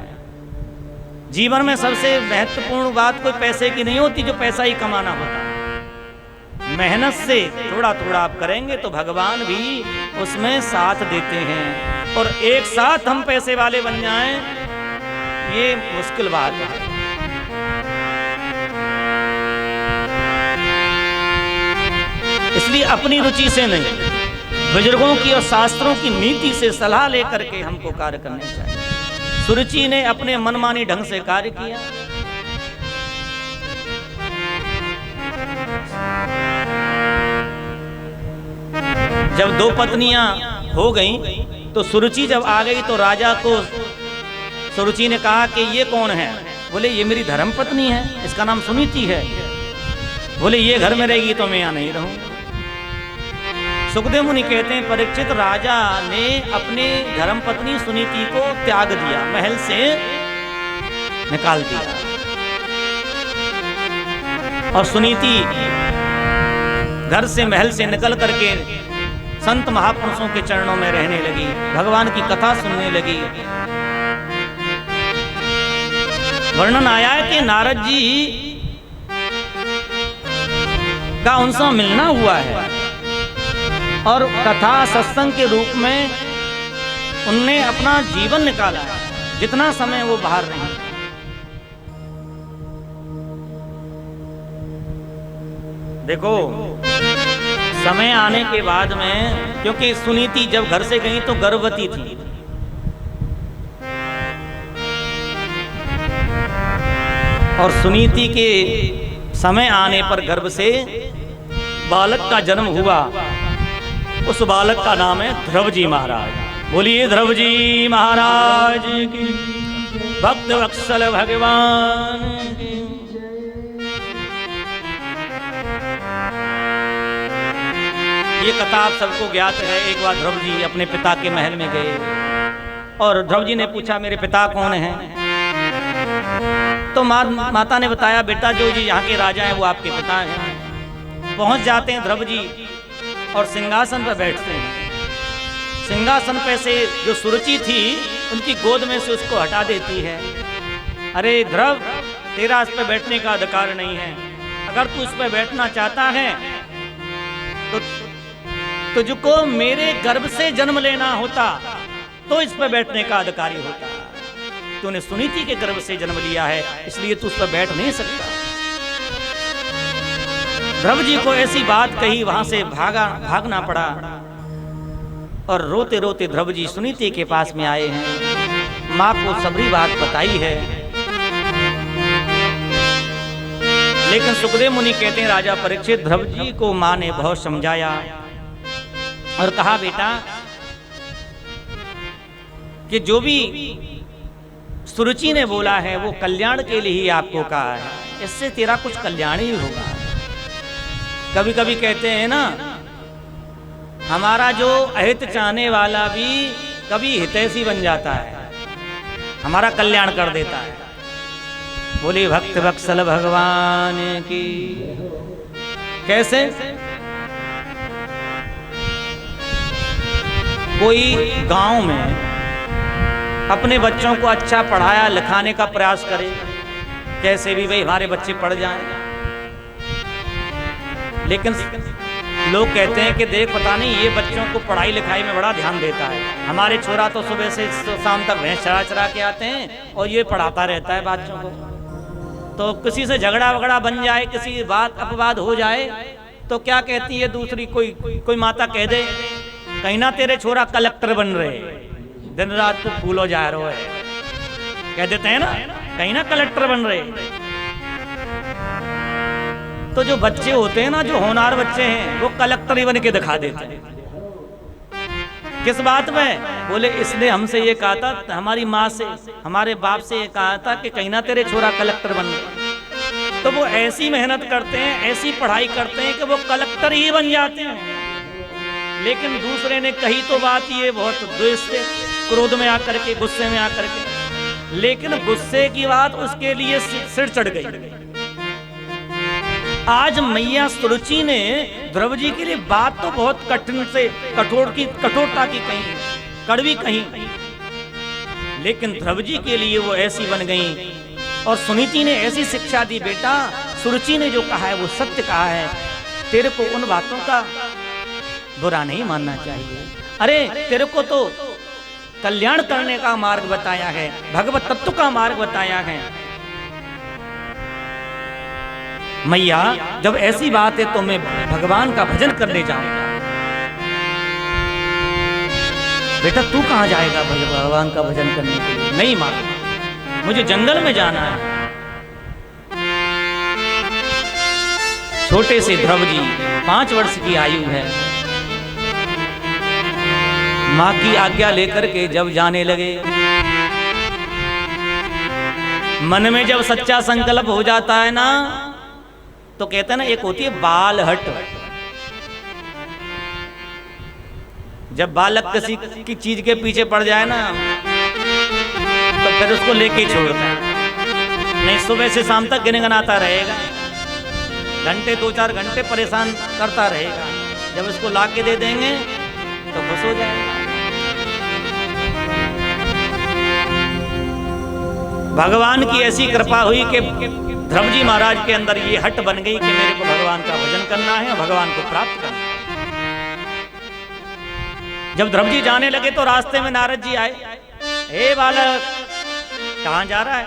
जीवन में सबसे महत्वपूर्ण बात कोई पैसे की नहीं होती, जो पैसा ही कमाना होता है। मेहनत से थोड़ा थोड़ा आप करेंगे तो भगवान भी उसमें साथ देते हैं, और एक साथ हम पैसे वाले बन जाएं ये मुश्किल बात है। इसलिए अपनी रुचि से नहीं, बुजुर्गों की और शास्त्रों की नीति से सलाह लेकर के हमको कार्य करने चाहिए। सुरुचि ने अपने मनमानी ढंग से कार्य किया। जब 2 पत्नियां हो गईं, तो सुरुचि जब आ गई तो राजा को सुरुचि ने कहा कि ये कौन है? बोले ये मेरी धर्म पत्नी है, इसका नाम सुनीति है। बोले ये घर में रहेगी तो मैं यहाँ नहीं रहूंगा। सुखदेव मुनि कहते हैं परीक्षित राजा ने अपनी धर्मपत्नी सुनीति को त्याग दिया, महल से निकाल दिया, और सुनीति घर से महल से निकल करके संत महापुरुषों के चरणों में रहने लगी, भगवान की कथा सुनने लगी। वर्णन आया है कि नारद जी का उनसे मिलना हुआ है और कथा सत्संग के रूप में उनने अपना जीवन निकाला है, जितना समय वो बाहर रही। देखो समय आने के बाद में, क्योंकि सुनीति जब घर से गई तो गर्भवती थी, और सुनीति के समय आने पर गर्भ से बालक का जन्म हुआ। उस बालक का नाम है ध्रुवजी महाराज। बोलिए ध्रुवजी महाराज की, भक्त वत्सल भगवान की। ये कथा आप सबको ज्ञात है। एक बार ध्रुव जी अपने पिता के महल में गए और ध्रुव जी ने पूछा मेरे पिता कौन हैं? तो माता ने बताया बेटा जो जी यहाँ के राजा हैं वो आपके पिता हैं। पहुंच जाते हैं ध्रुव जी और सिंहासन पर बैठते हैं। सिंहासन पे से जो सुरुचि थी उनकी गोद में से उसको हटा देती है। अरे ध्रुव, तेरा इस पर बैठने का अधिकार नहीं है। अगर तू इस पर बैठना चाहता है तो तुझको मेरे गर्भ से जन्म लेना होता तो इस पर बैठने का अधिकारी होता। तूने सुनीति के गर्भ से जन्म लिया है, इसलिए तू उस पर बैठ नहीं सकता। ध्रुव जी को ऐसी बात कही, वहां से भागना पड़ा और रोते रोते ध्रुव जी सुनीति के पास में आए हैं। माँ को सबरी बात बताई है, लेकिन सुखदेव मुनि कहते हैं राजा परीक्षित, ध्रुव जी को माँ ने बहुत समझाया और कहा बेटा कि जो भी सुरुचि ने बोला है वो कल्याण के लिए ही आपको कहा है, इससे तेरा कुछ कल्याण ही होगा। कभी कभी कहते हैं ना, हमारा जो अहित चाहने वाला भी कभी हितैषी बन जाता है, हमारा कल्याण कर देता है। बोले भक्त वत्सल भगवान की। कैसे? कोई गांव में अपने बच्चों को अच्छा पढ़ाया लिखाने का प्रयास करे, कैसे भी भाई हमारे बच्चे पढ़ जाएं, लेकिन लोग कहते हैं कि देख पता नहीं ये बच्चों को पढ़ाई लिखाई में बड़ा ध्यान देता है, हमारे छोरा तो सुबह से शाम तक भैंस चरा चरा के आते हैं और ये पढ़ाता रहता है बच्चों को। तो किसी से झगड़ा वगड़ा बन जाए, किसी बात अपवाद हो जाए तो क्या कहती है दूसरी कोई माता कह दे कहीं ना तेरे छोरा कलेक्टर बन रहे, दिन रात तो फूलो जा रहा है, कह देते हैं ना, कहीं ना कलेक्टर बन रहे। तो जो बच्चे होते हैं ना, जो होनहार बच्चे हैं, वो कलेक्टर ही बन के दिखा देते हैं। किस बात में? बोले इसने हमसे ये कहा था, हमारी माँ से हमारे बाप से ये कहा था कि कहीं ना तेरे छोरा कलेक्टर बन रहे। तो वो ऐसी मेहनत करते हैं, ऐसी पढ़ाई करते हैं कि वो कलेक्टर ही बन जाते हैं। लेकिन दूसरे ने कही तो बात ये बहुत द्वेष से, क्रोध में आकर के, गुस्से में आकर के, लेकिन गुस्से की बात उसके लिए सिर चढ़ गई। आज मैया सुरुचि ने ध्रुव जी के लिए बात तो बहुत कठिन से कठोरता की कही, कड़वी कही, लेकिन ध्रुव जी के लिए वो ऐसी बन गई। और सुनीति ने ऐसी शिक्षा दी, बेटा सुरुचि ने जो कहा है वो सत्य कहा है, तेरे को उन बातों का बुरा नहीं मानना चाहिए। अरे तेरे को तो कल्याण करने का मार्ग बताया है, भगवत तत्व का मार्ग बताया है। मैया जब ऐसी बात है तो मैं भगवान का भजन करने जाऊंगा। बेटा तू कहां जाएगा भगवान का भजन करने के लिए? नहीं माँ, मुझे जंगल में जाना है। छोटे से ध्रुव जी 5 वर्ष की आयु है, माँ की आज्ञा लेकर के जब जाने लगे, मन में जब सच्चा संकल्प हो जाता है ना, तो तो कहते हैं ना, एक होती है बालहट। जब बालक किसी की चीज के पीछे पड़ जाए ना, तो फिर उसको लेके ही छोड़ता है, नहीं सुबह से शाम तक गिनगनाता रहेगा, घंटे 2-4 घंटे परेशान करता रहेगा। जब इसको ला के दे देंगे तो खुश हो जाएगा। भगवान की ऐसी कृपा हुई कि ध्रुव जी महाराज के अंदर ये हट बन गई कि मेरे को भगवान का भजन करना है और भगवान को प्राप्त करना है। जब ध्रुव जी जाने लगे तो रास्ते में नारद जी आए। हे बालक, कहाँ जा रहा है?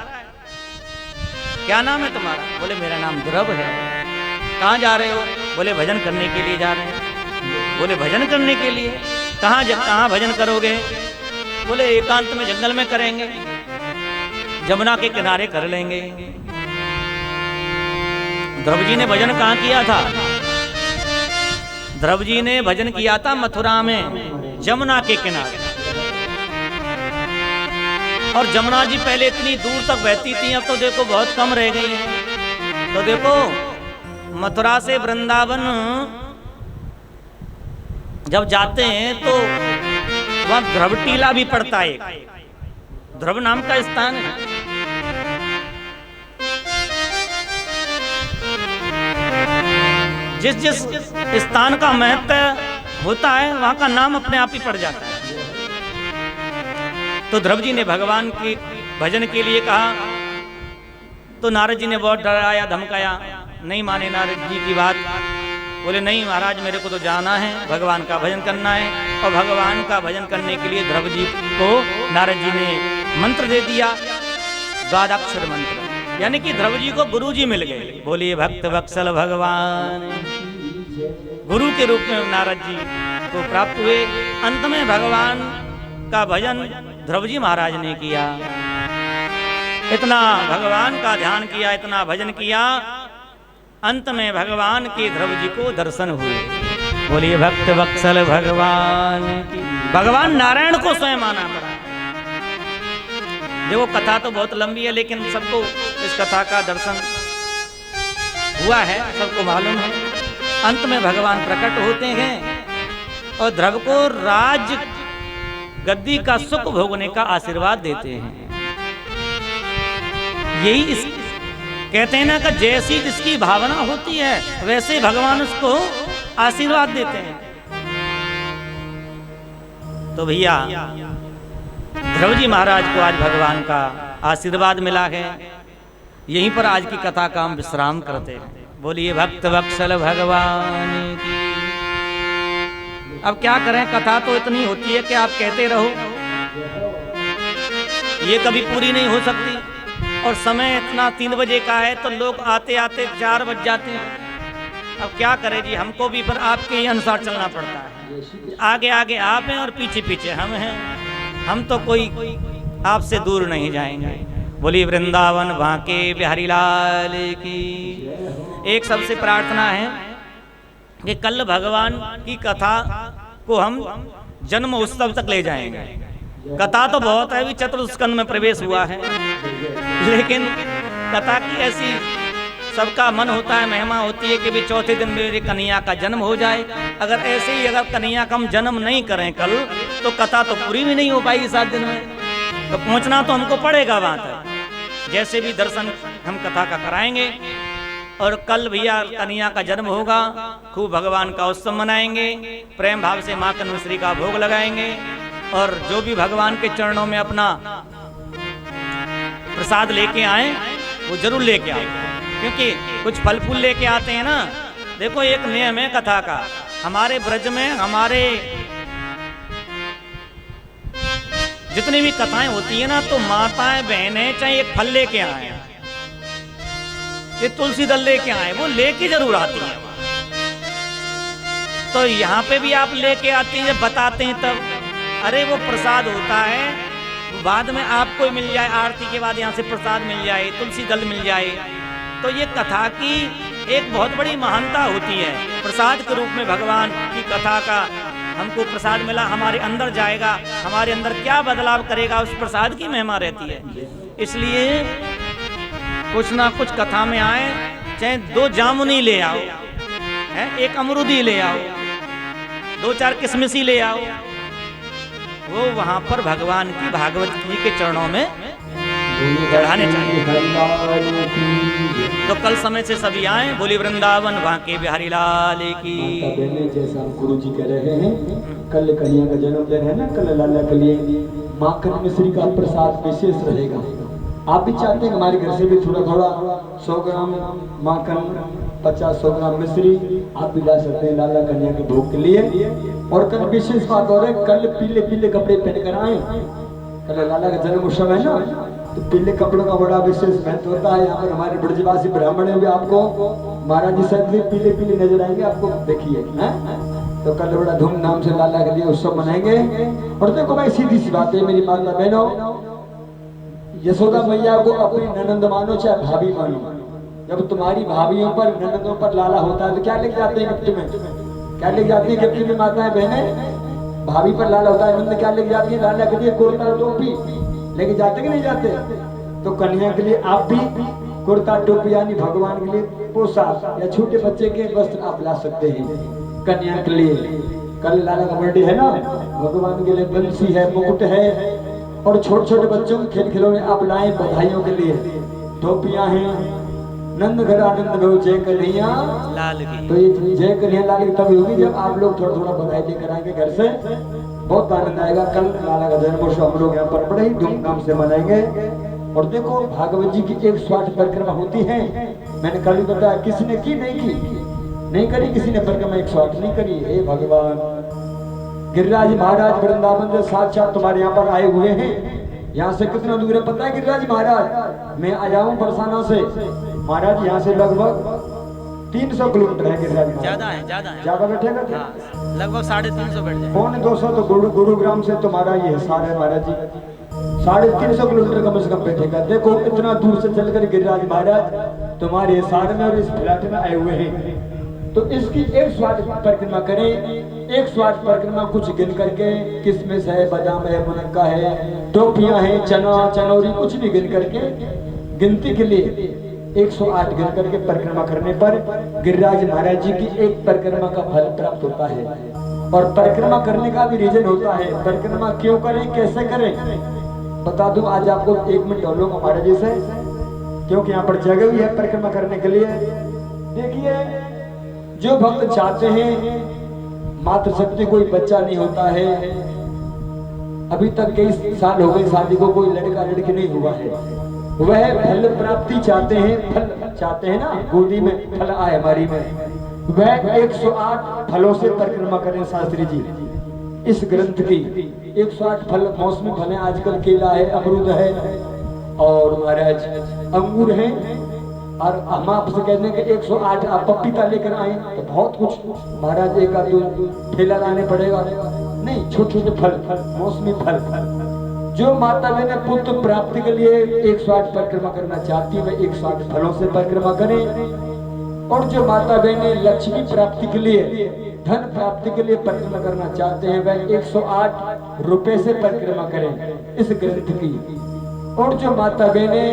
क्या नाम है तुम्हारा? बोले मेरा नाम ध्रुव है। कहाँ जा रहे हो? बोले भजन करने के लिए जा रहे हैं। बोले भजन करने के लिए? कहाँ भजन करोगे? बोले एकांत में जंगल में करेंगे, जमुना के किनारे कर लेंगे। ध्रुव जी ने भजन कहाँ किया था? ध्रुव जी ने भजन किया था मथुरा में, जमुना के किनारे। और जमुना जी पहले इतनी दूर तक बहती थी, अब तो देखो बहुत कम रह गई है। तो देखो मथुरा से वृंदावन जब जाते हैं तो वहां ध्रुव टीला भी पड़ता है, ध्रुव नाम का स्थान है। जिस जिस स्थान का महत्व होता है वहां का नाम अपने आप ही पड़ जाता है। तो ध्रुव जी ने भगवान के भजन के लिए कहा, तो नारद जी ने बहुत डराया धमकाया, नहीं माने नारद जी की बात। बोले नहीं महाराज, मेरे को तो जाना है, भगवान का भजन करना है। और भगवान का भजन करने के लिए ध्रुव जी को नारद जी ने मंत्र दे दिया, द्वादक्षर मंत्र, यानी कि ध्रुव जी को गुरु जी मिल गए। बोलिए भक्त वत्सल भगवान, गुरु के रूप में नारद जी को प्राप्त हुए। अंत में भगवान का भजन ध्रुव जी महाराज ने किया। इतना भगवान का ध्यान किया, इतना भजन किया, अंत में भगवान के ध्रुव जी को दर्शन हुए। बोलिए भक्त वत्सल भगवान की। भगवान नारायण को स्वयं आना पड़ा। देखो कथा तो बहुत लंबी है, लेकिन सबको इस कथा का दर्शन हुआ है, सबको मालूम है। अंत में भगवान प्रकट होते हैं और ध्रुव को राज गद्दी का सुख भोगने का आशीर्वाद देते हैं। यही इस कहते हैं ना कि जैसी जिसकी भावना होती है वैसे भगवान उसको आशीर्वाद देते हैं। तो भैया ध्रुव जी महाराज को आज भगवान का आशीर्वाद मिला है। यहीं पर आज की कथा का हम विश्राम करते हैं। बोलिए भक्त वत्सल भगवान की। अब क्या करें, कथा तो इतनी होती है कि आप कहते रहो, ये कभी पूरी नहीं हो सकती। और समय इतना 3 बजे का है तो लोग आते आते 4 बज जाते हैं। अब क्या करें जी, हमको भी फिर आपके ही अनुसार चलना पड़ता है। आगे आगे आप हैं और पीछे पीछे हम हैं, हम तो कोई आपसे दूर नहीं जाएंगे। बोलिए वृंदावन बांके बिहारी लाल की। एक सबसे प्रार्थना है कि कल भगवान की कथा को हम जन्म उत्सव तक ले जाएंगे। कथा तो बहुत है, अभी चतुर्स्कंध में प्रवेश हुआ है, लेकिन कथा की ऐसी सबका मन होता है, महिमा होती है कि भी चौथे दिन मेरे कन्हैया का जन्म हो जाए। अगर ऐसे ही अगर कन्हैया का हम जन्म नहीं करें कल, तो कथा तो पूरी भी नहीं हो पाएगी 7 दिन में। तो पहुंचना तो हमको पड़ेगा वहां तक। जैसे भी दर्शन हम कथा का कराएंगे। और कल भैया कन्हैया का जन्म होगा, खूब भगवान का उत्सव मनाएंगे, प्रेम भाव से माँ कन्वेश्वरी का भोग लगाएंगे। और जो भी भगवान के चरणों में अपना प्रसाद लेके आए वो जरूर लेके आओ, क्योंकि कुछ फल फूल लेके आते हैं ना। देखो एक नियम है कथा का, हमारे ब्रज में हमारे जितनी भी कथाएं होती है ना, तो माताएं बहनें चाहे एक फल लेके आए, ये तुलसी दल लेके आए, वो लेके जरूर आती हैं। तो यहाँ पे भी आप लेके आती हैं, बताते हैं तब, अरे वो प्रसाद होता है, बाद में आपको मिल जाए, आरती के बाद यहाँ से प्रसाद मिल जाए, तुलसी दल मिल जाए। तो ये कथा की एक बहुत बड़ी महानता होती है। प्रसाद के रूप में भगवान की कथा का हमको प्रसाद मिला, हमारे अंदर जाएगा, हमारे अंदर क्या बदलाव करेगा, उस प्रसाद की महिमा रहती है। इसलिए कुछ ना कुछ कथा में आए चाहे 2 जामुनी ले आओ, है, 1 अमरूदी ले आओ, 2-4 किशमिशी ले आओ, वो वहां पर भगवान की भागवत जी के चरणों में चढ़ाने चाहिए। तो कल समय से सभी आए, बोली वृंदावन बांके बिहारी लाल की। जैसा हम गुरु जी कह रहे हैं, कल कन्या का जन्मदिन है ना, कल लाला के लिए माखन मिश्री का प्रसाद विशेष रहेगा। आप भी चाहते हैं हमारे घर से भी थोड़ा थोड़ा 100 ग्राम माखन, 50-100 ग्राम मिश्री आप भी ला सकते हैं लाला कन्या के भोग के लिए। और कल विशेष बात और है, कल पीले पीले कपड़े पहन कर आए। कल लाला का जन्म उत्सव है ना, तो पीले कपड़ों का बड़ा विशेष महत्व होता है। यहाँ पर हमारे ब्रजवासी ब्राह्मण भी आपको महाराज जी सब भी पीले पीले नजर आएंगे, आपको देखिए। तो कल बड़ा धूमधाम से लाला के लिए उत्सव मनाएंगे। और देखो भाई, सीधी सी बात है मेरी माता बहनों, यशोदा मैया को अपनी ननंद मानो चाहे भाभी मानो, जब तुम्हारी भाभीयों पर ननंदों पर लाला होता है तो क्या लेके जाते हैं गिफ्ट में? क्या लेके जाती है गिफ्ट में माताएं बहनें? भाभी पर लाला होता है, नंद क्या लेके जाती है? लाला के लिए कुर्ता टोपी लेके जाते कि नहीं जाते? तो कन्या के लिए आप भी कुर्ता टोपी यानी भगवान के लिए पोशाक या छोटे बच्चे के वस्त्र आप ला सकते हैं कन्या के लिए। कल लाला का बर्थडे है ना, भगवान के लिए बंसी है, मुकुट है, और छोटे छोटे बच्चों के खेल खिलौने आप लाए बधाइयों के लिए। टोपियां हैं, नंद घर आनंद गो जय कन्हैया लाल की। तो ये जय कन्हैया लाल की तभी होगी जब आप लोग थोड़ा थोड़ा बधाई देकर आएंगे घर से, बहुत आनंद आएगा। कल लाला का जन्मोत्सव हम लोग यहाँ पर बड़े ही धूमधाम से मनाएंगे। और देखो भागवत जी की 108 परिक्रमा होती है, मैंने कल भी बताया, किसी ने की नहीं की, नहीं करी किसी ने परिक्रमा 108 नहीं करी। हे भगवान, गिरिराज महाराज वृंदावन से साक्षात तुम्हारे यहाँ पर आए हुए हैं। यहाँ से कितना दूर है पता है गिरिराज महाराज? मैं आ जाऊं बरसाना से, महाराज यहाँ से लगभग 300 किलोमीटर है गिरिराज महाराज। ज्यादा बैठेगा क्या? लगभग 350 बैठ जाए, 250। तो गुरुग्राम से तुम्हारा ये हिसार है महाराज जी, 350 किलोमीटर कम से कम बैठेगा। देखो इतना दूर से चलकर गिरिराज महाराज तुम्हारे हिसार में और इस फ्लैट में आए हुए हैं। तो इसकी 108 परिक्रमा करें। 108 परिक्रमा कुछ गिन करके, किशमिश है, बादाम है, मुनक्का है, टोपियां हैं, चना चनौरी, कुछ भी गिन करके, गिनती के लिए 108 गिन करके परिक्रमा करने पर गिरिराज महाराज जी की एक परिक्रमा का फल प्राप्त होता है। और परिक्रमा करने का भी रीजन होता है, परिक्रमा क्यों करें, कैसे करें, बता दूं आज आपको। 1 मिनट और लो महाराज जी से, क्योंकि यहाँ पर जगह भी है परिक्रमा करने के लिए। देखिए, जो भक्त चाहते हैं, मातृशक्ति कोई बच्चा नहीं होता है, अभी तक कई साल हो गए शादी को, कोई लड़का लड़की नहीं हुआ है, वह फल प्राप्ति चाहते हैं, फल चाहते हैं ना, गोदी में फल आए हमारी में, वह 108 फलों से परिक्रमा करें शास्त्री जी। इस ग्रंथ की 108 फल, मौसमी फल है, आजकल केला है, अमरूद है, और महाराज अंगूर है। और हम आपसे कहते हैं कि 108 आप पपीता लेकर आए तो बहुत कुछ महाराज, एक आध ठेला लाने पड़ेगा नहीं, छोटे छोटे फल, मौसमी फल। जो माता बहने पुत्र प्राप्ति के लिए 108 परिक्रमा करना चाहती है, वह 108 फलों से परिक्रमा करें। और जो माता बहने लक्ष्मी प्राप्ति के लिए, धन प्राप्ति के लिए परिक्रमा करना चाहते हैं, वह 108 रुपए से परिक्रमा करें इस ग्रंथ की। और जो माता बहने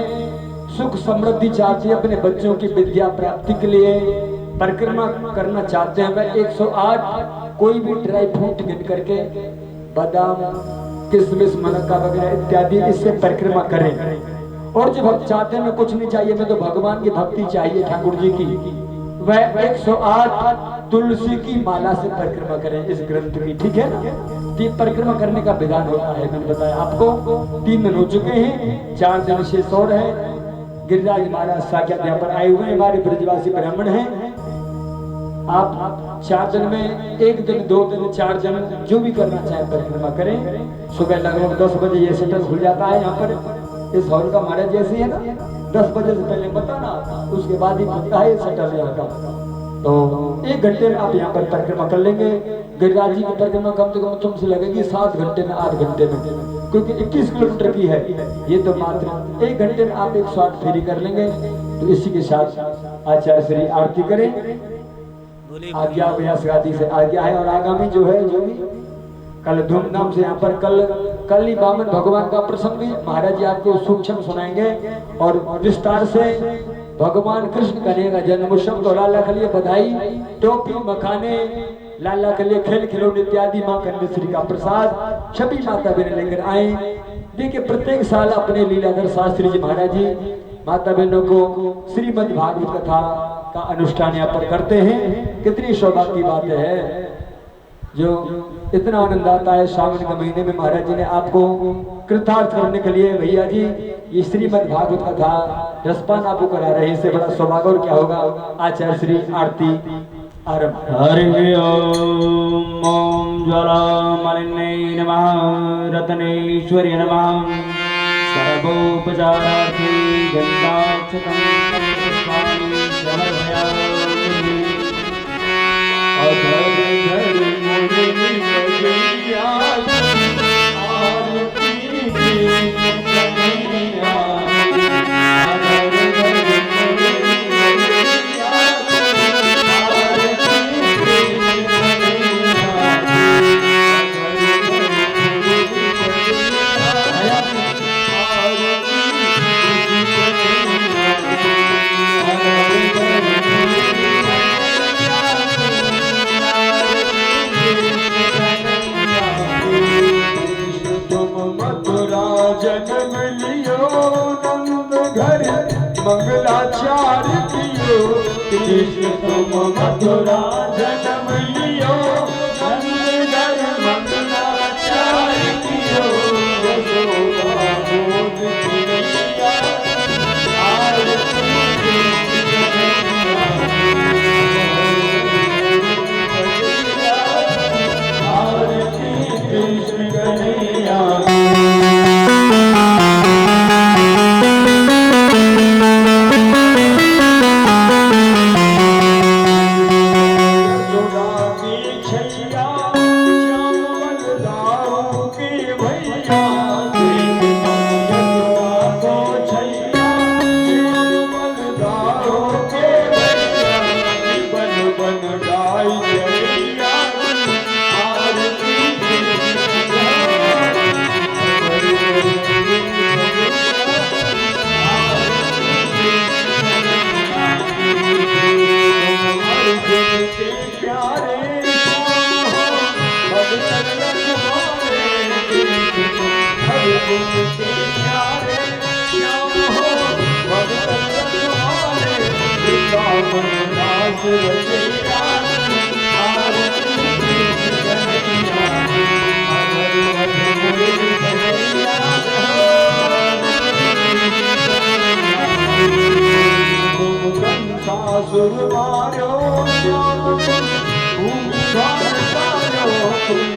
सुख समृद्धि चाहती है, अपने बच्चों की विद्या प्राप्ति के लिए परिक्रमा करना चाहते हैं, वह 108 कोई भी ड्राई फ्रूट गिन करके, बादाम, किशमिश, मुनक्का वगैरह इत्यादि, इससे परिक्रमा करें। और जो भक्त चाहते हैं मैं कुछ नहीं चाहिए, मैं तो भगवान की भक्ति चाहिए ठाकुर जी की, वह 108 तुलसी की माला से परिक्रमा करें इस ग्रंथ की, ठीक है ना। तीन परिक्रमा करने का विधान होता है, मैंने बताया आपको। 3 दिन हो चुके हैं, 4 दिन शेष और है। गिरिराज महाराज साक्षात यहाँ पर आए हुए हैं, हमारे ब्रजवासी ब्राह्मण हैं। आप 4 दिन में 1 दिन, 2 दिन, 4 दिन जो भी करना चाहे परिक्रमा करें। सुबह लगभग 10 बजे ये शटर खुल जाता है यहाँ पर, इस हॉल का महाराज जैसे है ना, 10 बजे से पहले बताना, उसके बाद ही खुलता है शटर यहाँ का। तो 1 घंटे में आप यहाँ पर परिक्रमा कर लेंगे। गिरिराज जी की परिक्रमा कम से कम तुमसे लगेगी 7 घंटे में, 8 घंटे में, क्योंकि 21 किलोमीटर की है ये, तो मात्र 1 घंटे में आप 108 फेरी कर लेंगे। तो इसी के साथ आचार्य श्री आरती करें। आज्ञा अभ्यास गादी से आज्ञा है। और आगामी जो है, जो भी कल धूमधाम से यहाँ पर कल ही वामन भगवान का प्रसंग भी महाराज जी आपको सूक्ष्म सुनाएंगे और विस्तार से भगवान कृष्ण कन्हैया का जन्मोत्सव तो लाला के लिए बधाई, टोपी, मखाने, लाला के लिए खेल खिलौने इत्यादि मां कन्याश्री का प्रसाद सभी माता बहनें लेकर आए। देखिए प्रत्येक साल अपने लीलाधर शास्त्री जी महाराज जी माता बहनों को श्रीमद् भागवत कथा का अनुष्ठान यहाँ पर करते हैं। कितनी सौभाग्य की बात है, जो इतना आनंद आता है। सावन के महीने में महाराज जी ने आपको कृतार्थ करने के लिए भैया जी ये श्रीमद् भागवत कथा रसपान आपको करा रहे हैं। इससे बड़ा सौभाग्य और क्या होगा। आचार्य श्री आरती आरंभ। हरि ओम ओम ज्वालामालिन्यै नमः रत्नेश्वर्य नमः सर्वोपचारार्थी गन्धाक्षतं पुष्पाणि समर्पयामि। अधर धर मोरे निकलिया आरती की कन्हैया, अधर धर मोरे निकलिया आरती की कन्हैया, अधर धर मोरे निकलिया आरती जन्म लियो नंद घर मंगलाचार कियो, कृष्ण तुम मथुरा जन्म लियो नंद घर मंगलाचार कियो, यशोदा गोद किया आरती कृष्ण कन्हैया। सुर मारो